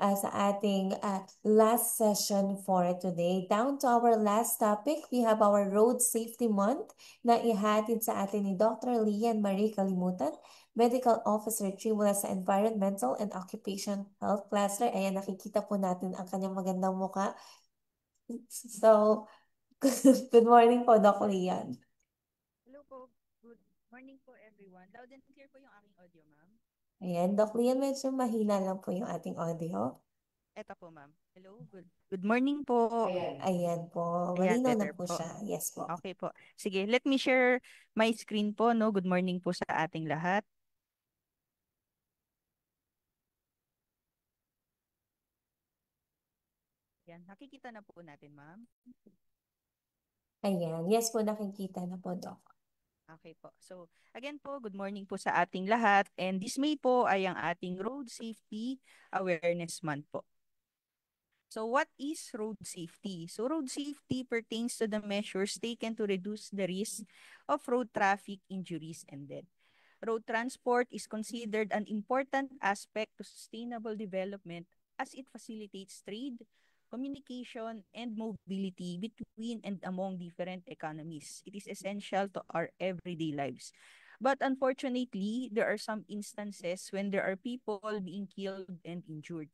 sa ating last session for today. Down to our last topic, we have our Road Safety Month na ihatid sa atin ni Dr. Lian Marie Kalimutan, Medical Officer Tribula sa Environmental and Occupation Health Cluster. Ayan, nakikita po natin ang kanyang magandang muka. So, good morning po, Dr. Lian. Hello po. Good morning po everyone. Loud and clear po yung aking audio, ma'am. Ayan, Doc Lian, medyo mahina lang po yung ating audio. Eto po, ma'am. Hello. Good morning po. Ayan po, Ayan, malinaw na better po po. siya. Yes po. Okay po. Sige, let me share my screen po, no. Good morning po sa ating lahat. Yan, nakikita na po natin, ma'am. Ayan, yes po, nakikita na po, Doc. Okay po. So, again po, good morning po sa ating lahat. And this May po ay ang ating Road Safety Awareness Month po. So what is road safety? So road safety pertains to the measures taken to reduce the risk of road traffic injuries and death. Road transport is considered an important aspect to sustainable development as it facilitates trade, communication, and mobility between and among different economies. It is essential to our everyday lives. But unfortunately, there are some instances when there are people being killed and injured.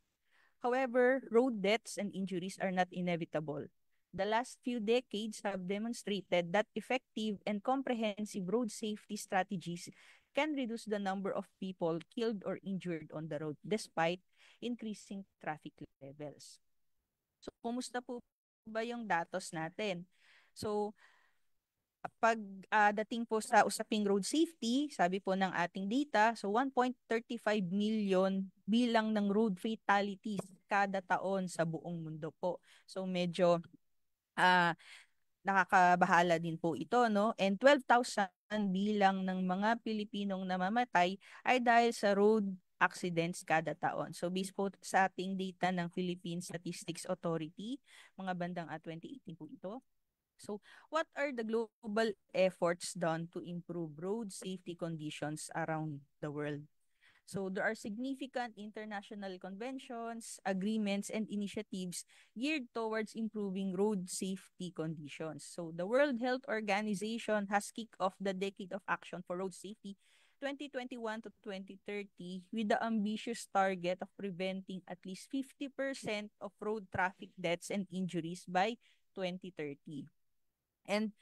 However, road deaths and injuries are not inevitable. The last few decades have demonstrated that effective and comprehensive road safety strategies can reduce the number of people killed or injured on the road despite increasing traffic levels. So, kumusta po ba yung datos natin? So, pag dating po sa usaping road safety, sabi po ng ating data, so 1.35 million bilang ng road fatalities kada taon sa buong mundo po. So medyo nakakabahala din po ito, no? And 12,000 bilang ng mga Pilipinong namamatay ay dahil sa road accidents kada taon. So based po sa ating data ng Philippine Statistics Authority, mga bandang 2018 po ito. So, what are the global efforts done to improve road safety conditions around the world? So, there are significant international conventions, agreements, and initiatives geared towards improving road safety conditions. So, the World Health Organization has kicked off the Decade of Action for Road Safety 2021 to 2030 with the ambitious target of preventing at least 50% of road traffic deaths and injuries by 2030. And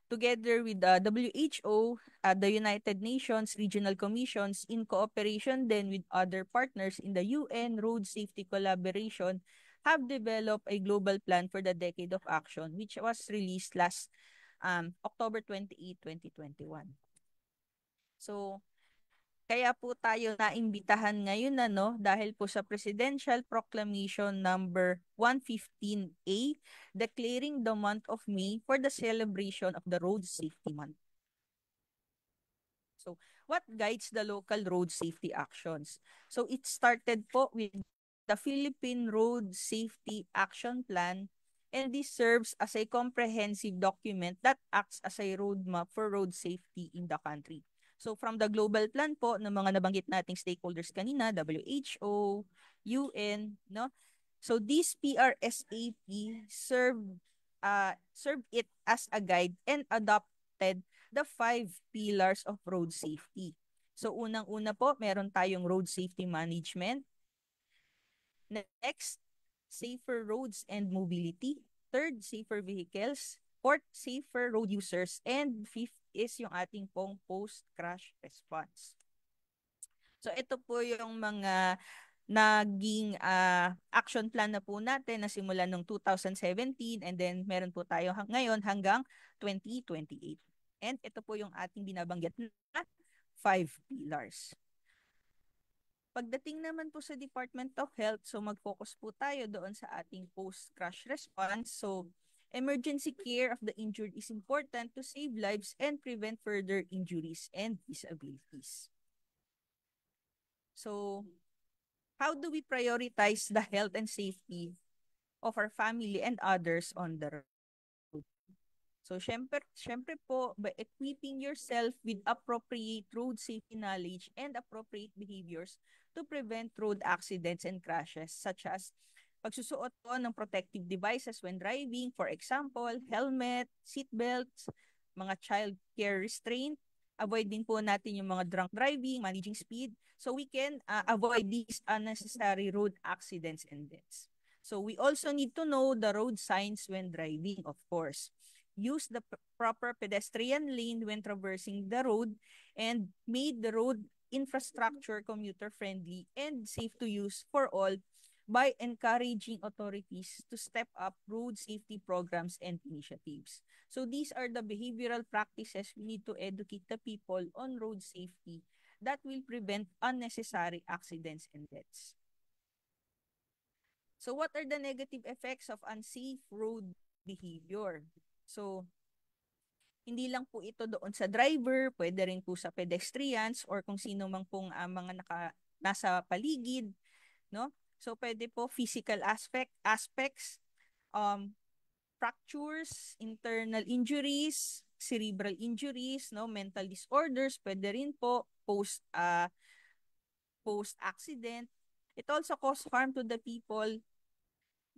together with the WHO, the United Nations Regional Commissions, in cooperation then with other partners in the UN Road Safety Collaboration, have developed a global plan for the Decade of Action, which was released last October 28, 2021. So, kaya po tayo naimbitahan ngayon dahil po sa Presidential Proclamation number 115A declaring the month of May for the celebration of the Road Safety Month. So, what guides the local road safety actions? So, it started po with the Philippine Road Safety Action Plan, and this serves as a comprehensive document that acts as a roadmap for road safety in the country. So from the global plan po ng mga nabanggit nating stakeholders kanina, WHO, UN, no? So this PRSAP serve it as a guide and adopted the 5 pillars of road safety. So unang-una po, meron tayong road safety management. Next, safer roads and mobility. Third, safer vehicles. Fourth, safer road users. And fifth is yung ating pong post-crash response. So ito po yung mga naging action plan na po natin na simula noong 2017 and then meron po tayo ngayon hanggang 2028. And ito po yung ating binabanggit na 5 pillars. Pagdating naman po sa Department of Health, so mag-focus po tayo doon sa ating post-crash response. So emergency care of the injured is important to save lives and prevent further injuries and disabilities. So how do we prioritize the health and safety of our family and others on the road? So, syempre po, by equipping yourself with appropriate road safety knowledge and appropriate behaviors to prevent road accidents and crashes, such as pagsusuot po ng protective devices when driving, for example, helmet, seatbelts, mga child care restraint, avoid din po natin yung mga drunk driving, managing speed, so we can avoid these unnecessary road accidents and deaths. So we also need to know the road signs when driving, of course. Use the proper pedestrian lane when traversing the road and made the road infrastructure commuter friendly and safe to use for all by encouraging authorities to step up road safety programs and initiatives. So these are the behavioral practices we need to educate the people on road safety that will prevent unnecessary accidents and deaths. So what are the negative effects of unsafe road behavior? So hindi lang po ito doon sa driver, pwede rin po sa pedestrians or kung sino mang pong mga nasa paligid, no? So pwede po physical aspects, fractures, internal injuries, cerebral injuries, no, mental disorders, pwede rin po post accident. It also cause harm to the people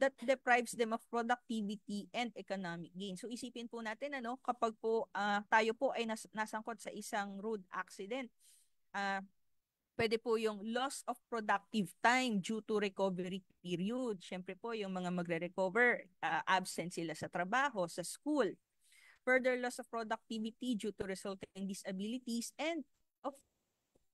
that deprives them of productivity and economic gain. So isipin po natin kapag po tayo po ay nasangkot sa isang road accident, pwede po yung loss of productive time due to recovery period. Siyempre po yung mga magre-recover, absent sila sa trabaho, sa school. Further loss of productivity due to resulting disabilities and of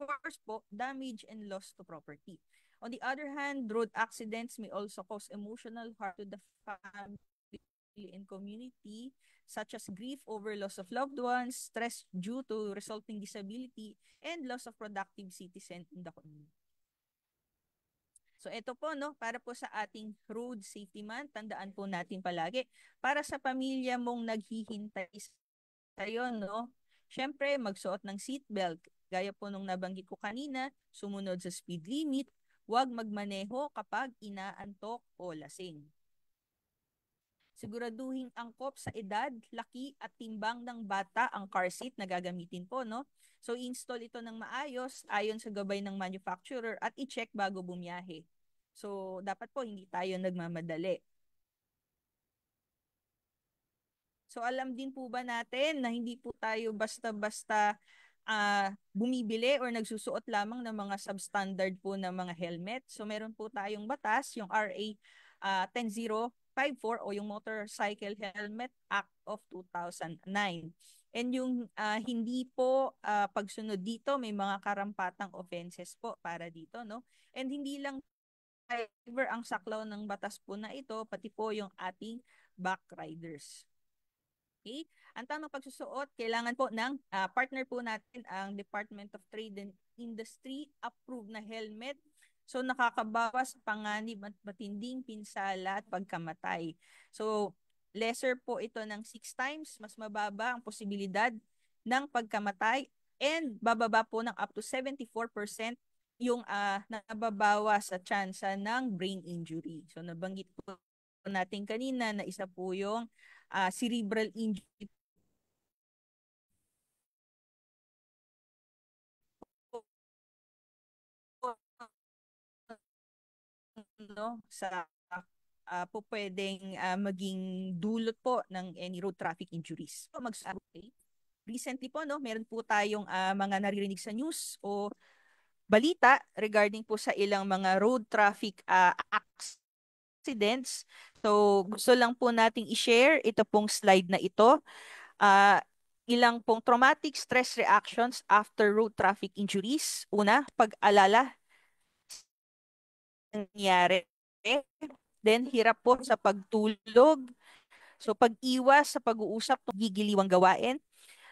course po, damage and loss to property. On the other hand, road accidents may also cause emotional harm to the family and community, such as grief over loss of loved ones, stress due to resulting disability, and loss of productive citizen in the community. So ito po, para po sa ating road safety month, tandaan po natin palagi, para sa pamilya mong naghihintay sa'yo, syempre magsuot ng seatbelt. Gaya po nung nabanggit ko kanina, sumunod sa speed limit, huwag magmaneho kapag inaantok o lasing. Siguraduhin angkop sa edad, laki at timbang ng bata ang car seat na gagamitin po, So install ito ng maayos ayon sa gabay ng manufacturer at i-check bago bumiyahe. So dapat po hindi tayo nagmamadali. So alam din po ba natin na hindi po tayo basta-basta bumibili or nagsusuot lamang ng mga substandard po na mga helmet. So meron po tayong batas, yung RA 10054 o yung Motorcycle Helmet Act of 2009. And yung hindi po pagsunod dito, may mga karampatang offenses po para dito, And hindi lang driver ang saklaw ng batas po na ito, pati po yung ating backriders. Okay? Ang tamang pagsusuot, kailangan po ng partner po natin ang Department of Trade and Industry approved na helmet. So nakakabawas panganib at matinding pinsala at pagkamatay. So lesser po ito ng 6 times, mas mababa ang posibilidad ng pagkamatay and bababa po ng up to 74% yung nababawa sa tsansa ng brain injury. So nabanggit po natin kanina na isa po yung cerebral injury sa po pwedeng maging dulot po ng any road traffic injuries. So, recently po meron po tayong mga naririnig sa news o balita regarding po sa ilang mga road traffic accidents accidents. So gusto lang po nating i-share ito pong slide na ito. Ah, ilang pong traumatic stress reactions after road traffic injuries. Una, pag-alala nangyari. Then, hirap po sa pagtulog. So, pag-iwas sa pag-uusap ng gigiliwang gawain.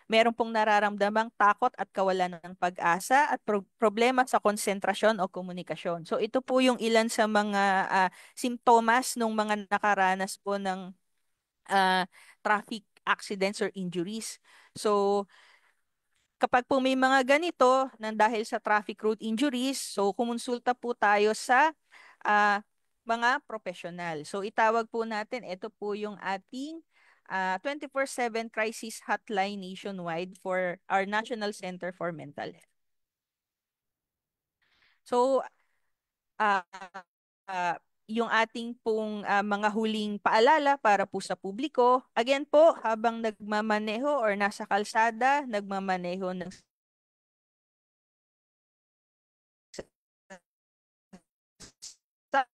Meron pong nararamdamang takot at kawalan ng pag-asa at problema sa konsentrasyon o komunikasyon. So, ito po yung ilan sa mga simptomas ng mga nakaranas po ng ah, traffic accidents or injuries. So, kapag po may mga ganito nang dahil sa traffic road injuries, so kumonsulta po tayo sa ah, mga profesional. So itawag po natin, ito po yung ating 24/7 crisis hotline nationwide for our National Center for Mental Health. So ah, ah, yung ating pong mga huling paalala para po sa publiko, again po, habang nagmamaneho or nasa kalsada, nagmamaneho ng sasakyan,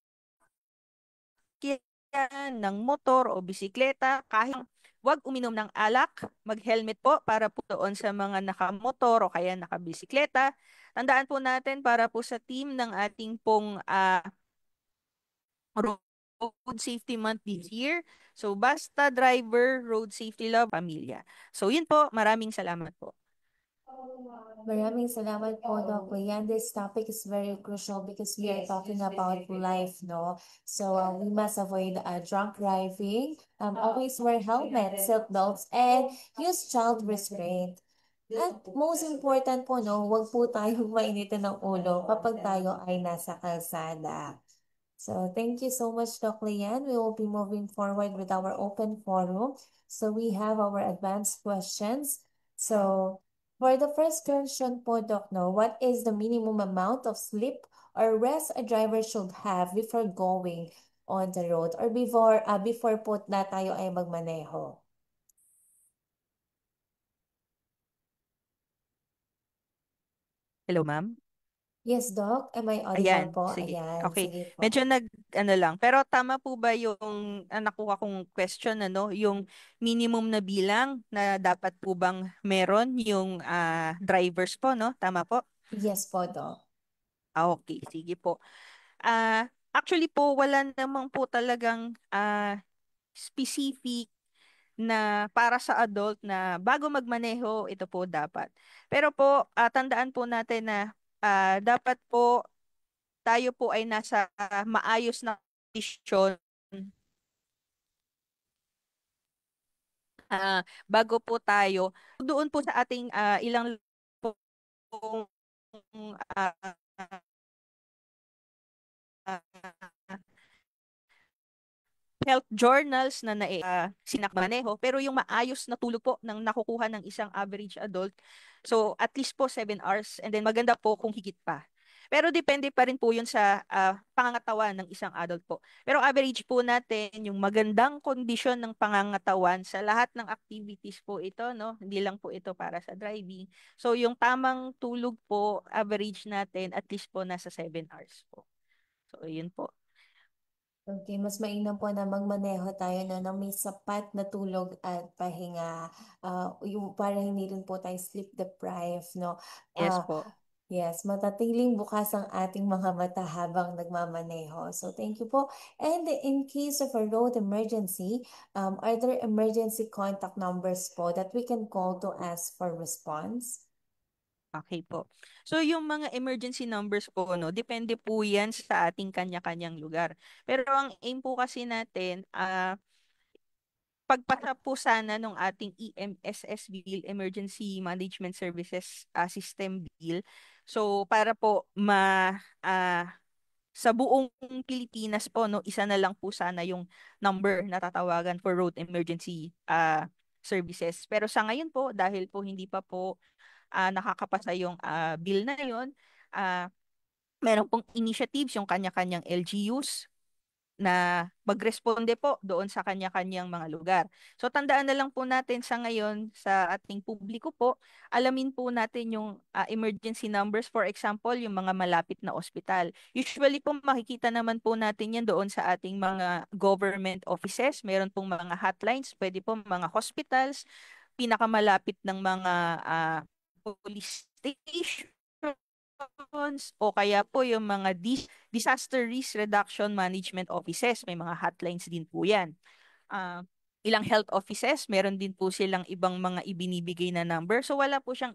ng motor o bisikleta, kahit wag uminom ng alak, mag-helmet po para po doon sa mga nakamotor o kaya nakabisikleta. Tandaan po natin para po sa team ng ating pong Road Safety Month this year. So, basta driver, road safety love, pamilya. So, yun po. Maraming salamat po. Maraming salamat po, Doc Leanne. This topic is very crucial because we are talking about life, no? So we must avoid drunk driving, always wear helmets, seat belts, and use child restraint. At most important po, no, huwag po tayong mainitin ng ulo kapag tayo ay nasa kalsada. So thank you so much, Doc Leanne. We will be moving forward with our open forum. So we have our advanced questions. So for the first question po, Doc, no, what is the minimum amount of sleep or rest a driver should have before going on the road or before po na tayo ay magmaneho? Hello, ma'am. Yes, Doc. Am I audible Ayan, po? sige. Ayan, Okay. sige po. Medyo ano lang. Pero tama po ba yung nakuha kong question, ano? Yung minimum na bilang na dapat po bang meron yung drivers po, no? Tama po? Yes po, Doc. Okay, sige po. Actually po, wala namang po talagang specific na para sa adult na bago magmaneho, ito po dapat. Pero po, tandaan po natin na dapat po tayo po ay nasa maayos na kondisyon bago po tayo doon po sa ating ilang pong ah, ah, health journals na sinakmaneho, pero yung maayos na tulog po ng nakukuha ng isang average adult. So, at least po 7 hours and then maganda po kung higit pa. Pero depende pa rin po yun sa pangangatawan ng isang adult po. Pero average po natin yung magandang kondisyon ng pangangatawan sa lahat ng activities po ito, no? Hindi lang po ito para sa driving. So, yung tamang tulog po, average natin at least po nasa 7 hours po. So, yun po. Okay, mas mainam po na magmaneho tayo na ng may sapat na tulog at pahinga, yung para hindi rin po tayo sleep deprived, no? Yes Ah, po. yes, matatiling bukas ang ating mga mata habang nagmamaneho. So thank you po. And in case of a road emergency, are there emergency contact numbers po that we can call to ask for response? Okay po. So yung mga emergency numbers po, no, depende po yan sa ating kanya-kanyang lugar. Pero ang aim po kasi natin, pagpasa po sana ng ating EMSS bill, Emergency Management Services System bill. So para po sa buong Pilipinas po, no, isa na lang po sana yung number na tatawagan for road emergency services. Pero sa ngayon po, dahil po hindi pa po nakakapasa yung bill na yon, meron pong initiatives yung kanya-kanyang LGUs na magresponde po doon sa kanya-kanyang mga lugar. So tandaan na lang po natin sa ngayon sa ating publiko po, alamin po natin yung emergency numbers, for example, yung mga malapit na ospital. Usually po makikita naman po natin yan doon sa ating mga government offices. Meron pong mga hotlines, pwede po mga hospitals, pinakamalapit ng mga police stations o kaya po yung mga disaster risk reduction management offices. May mga hotlines din po yan. Ah, ilang health offices, meron din po silang ibang mga ibinibigay na number. So wala po siyang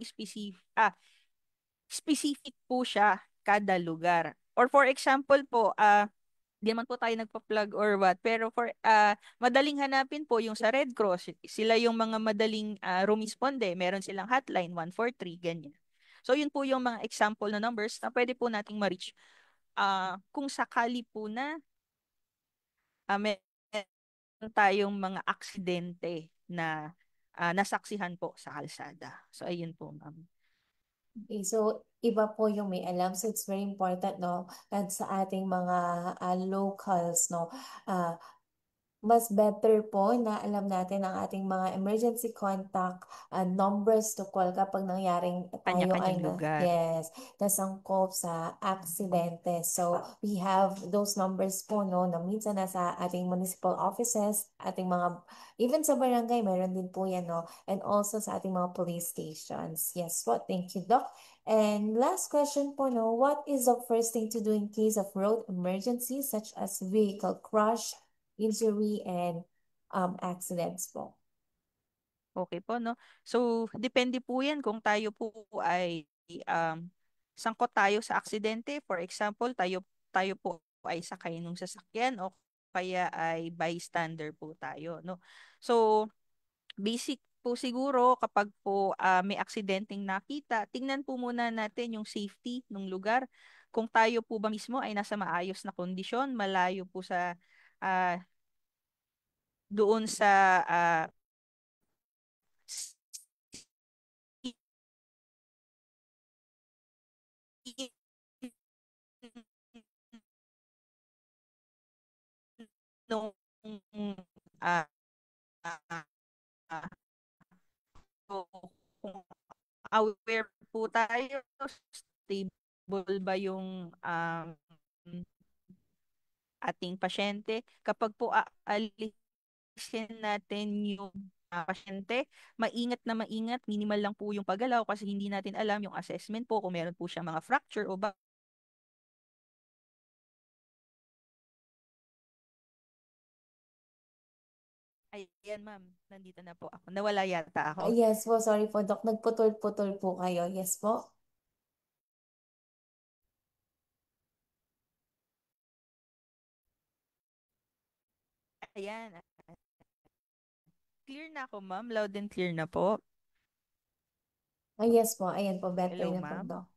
specific po siya kada lugar. Or for example po, di naman po tayo nagpa-plug or what, pero for madaling hanapin po yung sa Red Cross, sila yung mga madaling rumisponde. Meron silang hotline 143 ganyan. So yun po yung mga example na numbers na pwede po nating ma-reach kung sakali po na meron tayong mga aksidente na nasaksihan po sa kalsada. So ayun po, ma'am. Okay, so iba po yung may alam. So it's very important, no? At sa ating mga locals, no? ah mas better po na alam natin ang ating mga emergency contact numbers to call kapag nangyaring tayo ay Kanya-kanyang lugar. yes, nasangkop sa aksidente. So we have those numbers po, no, na minsan nasa ating municipal offices, ating mga, even sa barangay, meron din po yan, no, and also sa ating mga police stations. Yes po, thank you, Doc. And last question po, no, what is the first thing to do in case of road emergencies such as vehicle crash, injury, and accidents po? Okay po, no? So, depende po yan kung tayo po ay sangkot tayo sa aksidente. For example, tayo po ay sakay ng sasakyan o kaya ay bystander po tayo, no? So, basic po siguro kapag po may aksidenteng nakita, tingnan po muna natin yung safety ng lugar. Kung tayo po ba mismo ay nasa maayos na kondisyon, malayo po sa ah, doon sa nung ah, ah, ah, so, kung aware po tayo, stable ba yung ating pasyente. Kapag po aalisin natin yung pasyente, maingat, minimal lang po yung paggalaw kasi hindi natin alam yung assessment po kung meron po siya mga fracture o ba. Ayan, ma'am. Nandito na po ako. Nawala yata ako. Yes po, sorry po, Doc. Nagputol-putol po kayo. Yes po. Ayan. Clear na ako, ma'am. Loud and clear na po. Yes po, ayan po, better Hello, na po, ma'am. Doc.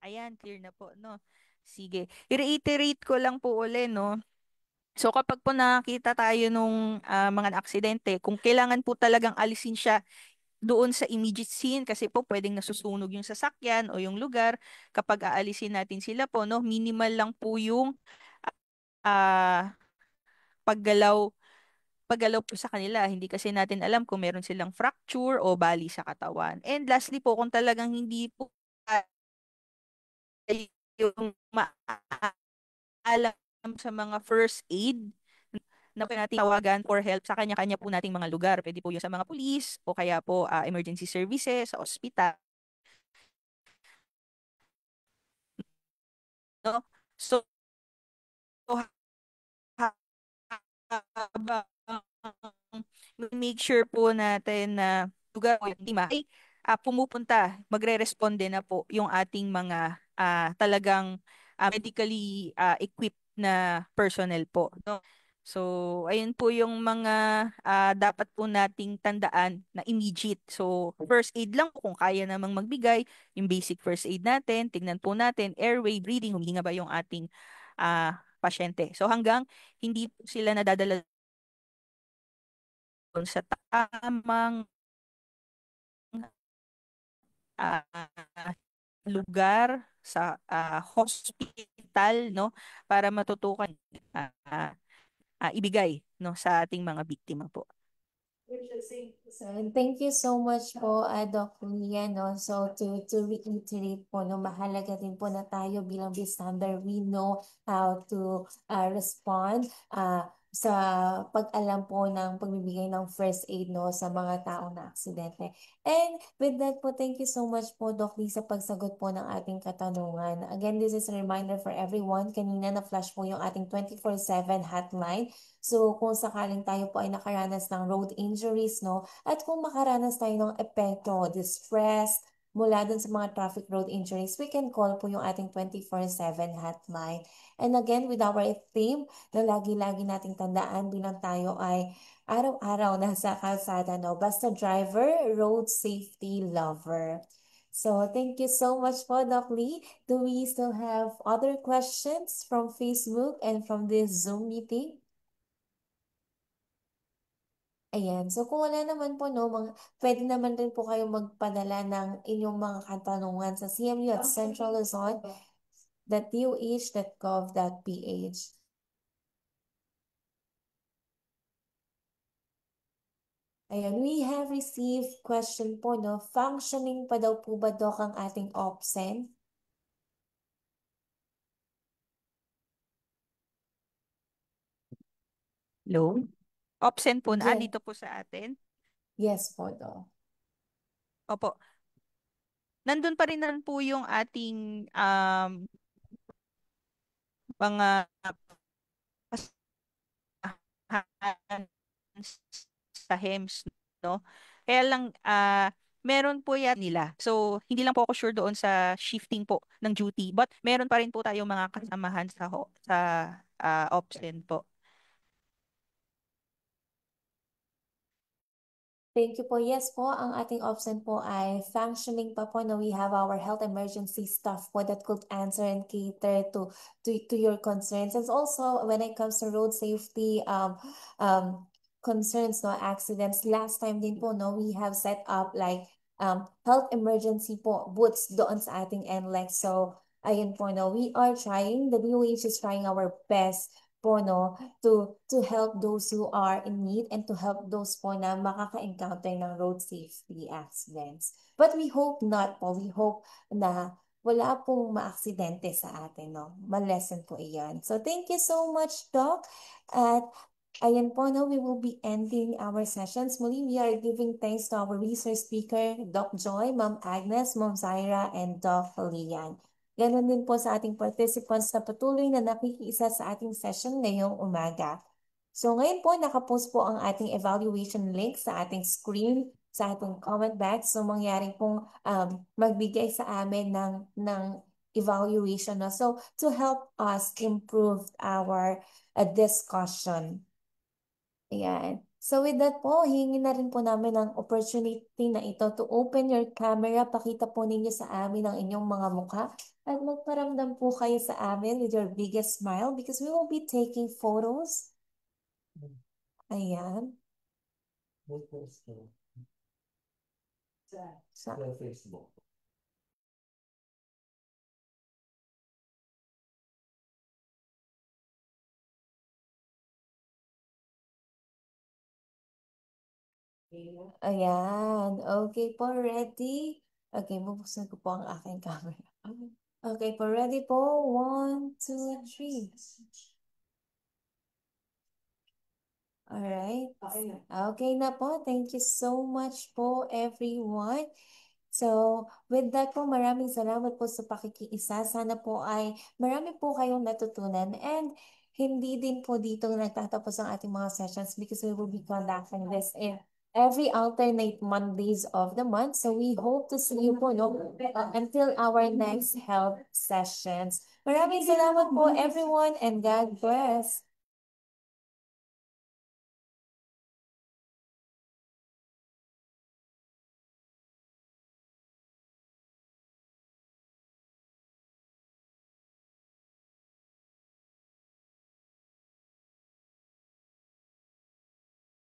Ayan, clear na po, no? Sige. I-reiterate ko lang po uli, no? So kapag po nakakita tayo nung mga aksidente, kung kailangan po talagang alisin siya doon sa immediate scene kasi po pwedeng nasusunog yung sasakyan o yung lugar, kapag aalisin natin sila po, no, minimal lang po yung ah, paggalaw paggalaw po sa kanila. Hindi kasi natin alam kung meron silang fracture o bali sa katawan. And lastly po, kung talagang hindi po yung maalam sa mga first aid na pwede natin tawagan for help sa kanya-kanya po nating mga lugar. Pwede po yun sa mga police o kaya po emergency services, sa ospital. No? So, habang make sure po natin na lugar o yung team ay pumupunta, magre-responde na po yung ating mga talagang medically equipped na personnel po. No? So, ayun po yung mga dapat po nating tandaan na immediate. So, first aid lang po kung kaya namang magbigay, yung basic first aid natin, tignan po natin, airway, breathing, humihinga ba yung ating pasyente. So, hanggang hindi po sila nadadala doon sa tamang ah, lugar sa hospital ospital, no, para matutukan ah, ibigay, no, sa ating mga biktima po. So, thank you so much po, Doc Lia, no? So, to reiterate po, no, mahalaga din po na tayo bilang bystander, we know how to respond sa pag-alam po ng pagbibigay ng first aid, no, sa mga taong na aksidente. And with that po, thank you so much po, Doc Lee, sa pagsagot po ng ating katanungan. Again, this is a reminder for everyone. Kanina na-flash po yung ating 24/7 hotline. So, kung sakaling tayo po ay nakaranas ng road injuries, no, at kung makaranas tayo ng epekto, distress, mula dun sa mga traffic road injuries, we can call po yung ating 24/7 hotline. And again, with our theme na lagi-lagi nating tandaan bilang tayo ay araw-araw nasa kalsada, no? Basta driver, road safety lover. So, thank you so much po, Doc Lee. Do we still have other questions from Facebook and from this Zoom meeting? Ayan. So, kung wala naman po, no, pwede naman rin po kayo magpadala ng inyong mga katanungan sa cmu@centraluzon.doh.gov.ph. Ayan, we have received question po, no, functioning pa daw po ba, Doc, ang ating OPSEN? Hello? Option po na Yes. dito po sa atin. Yes po, Doc. Opo. Nandun pa rin naman po yung ating mga sa HEMS, no? Kaya lang, meron po yan nila. So, hindi lang po ako sure doon sa shifting po ng duty. But, meron pa rin po tayong mga kasamahan sa OPSEN po. Thank you po. Yes po, ang ating option po ay functioning pa po na we have our health emergency staff po that could answer and cater to your concerns. And also, when it comes to road safety concerns, no, accidents, last time din po, no, we have set up like health emergency po booths doon sa ating NLEX. So, ayun po, no, we are trying, the DOH is trying our best po, no, to help those who are in need and to help those po na makaka-encounter ng road safety accidents. But we hope not po. We hope na wala pong maaksidente sa atin, no? Ma-lesson po iyan. So thank you so much, Doc. At ayan po, no, we will be ending our sessions. Muli, we are giving thanks to our research speaker, Doc Joy, Ma'am Agnes, Ma'am Zaira, and Doc Lian. Ganon din po sa ating participants na patuloy na nakikiisa sa ating session ngayong umaga. So ngayon po, nakapost po ang ating evaluation link sa ating screen, sa ating comment box. So mangyari pong magbigay sa amin ng evaluation. No? So to help us improve our discussion. Ayan. So with that po, hingin na rin po namin ang opportunity na ito to open your camera. Pakita po ninyo sa amin ang inyong mga mukha at magparamdam po kayo sa amin with your biggest smile because we will be taking photos. Ayan. Sa Facebook. Ayan. Okay po, ready? Okay, bubuksan ko po ang aking camera. Okay po, ready po? 1, 2, 3. Alright. Okay na po. Thank you so much po, everyone. So, with that po, maraming salamat po sa pakikiisa. Sana po ay marami po kayong natutunan and hindi din po dito nagtatapos ang ating mga sessions because we will be conducting this in every alternate Mondays of the month. So, we hope to see you po, no, until our next health sessions. Maraming salamat po, everyone, and God bless.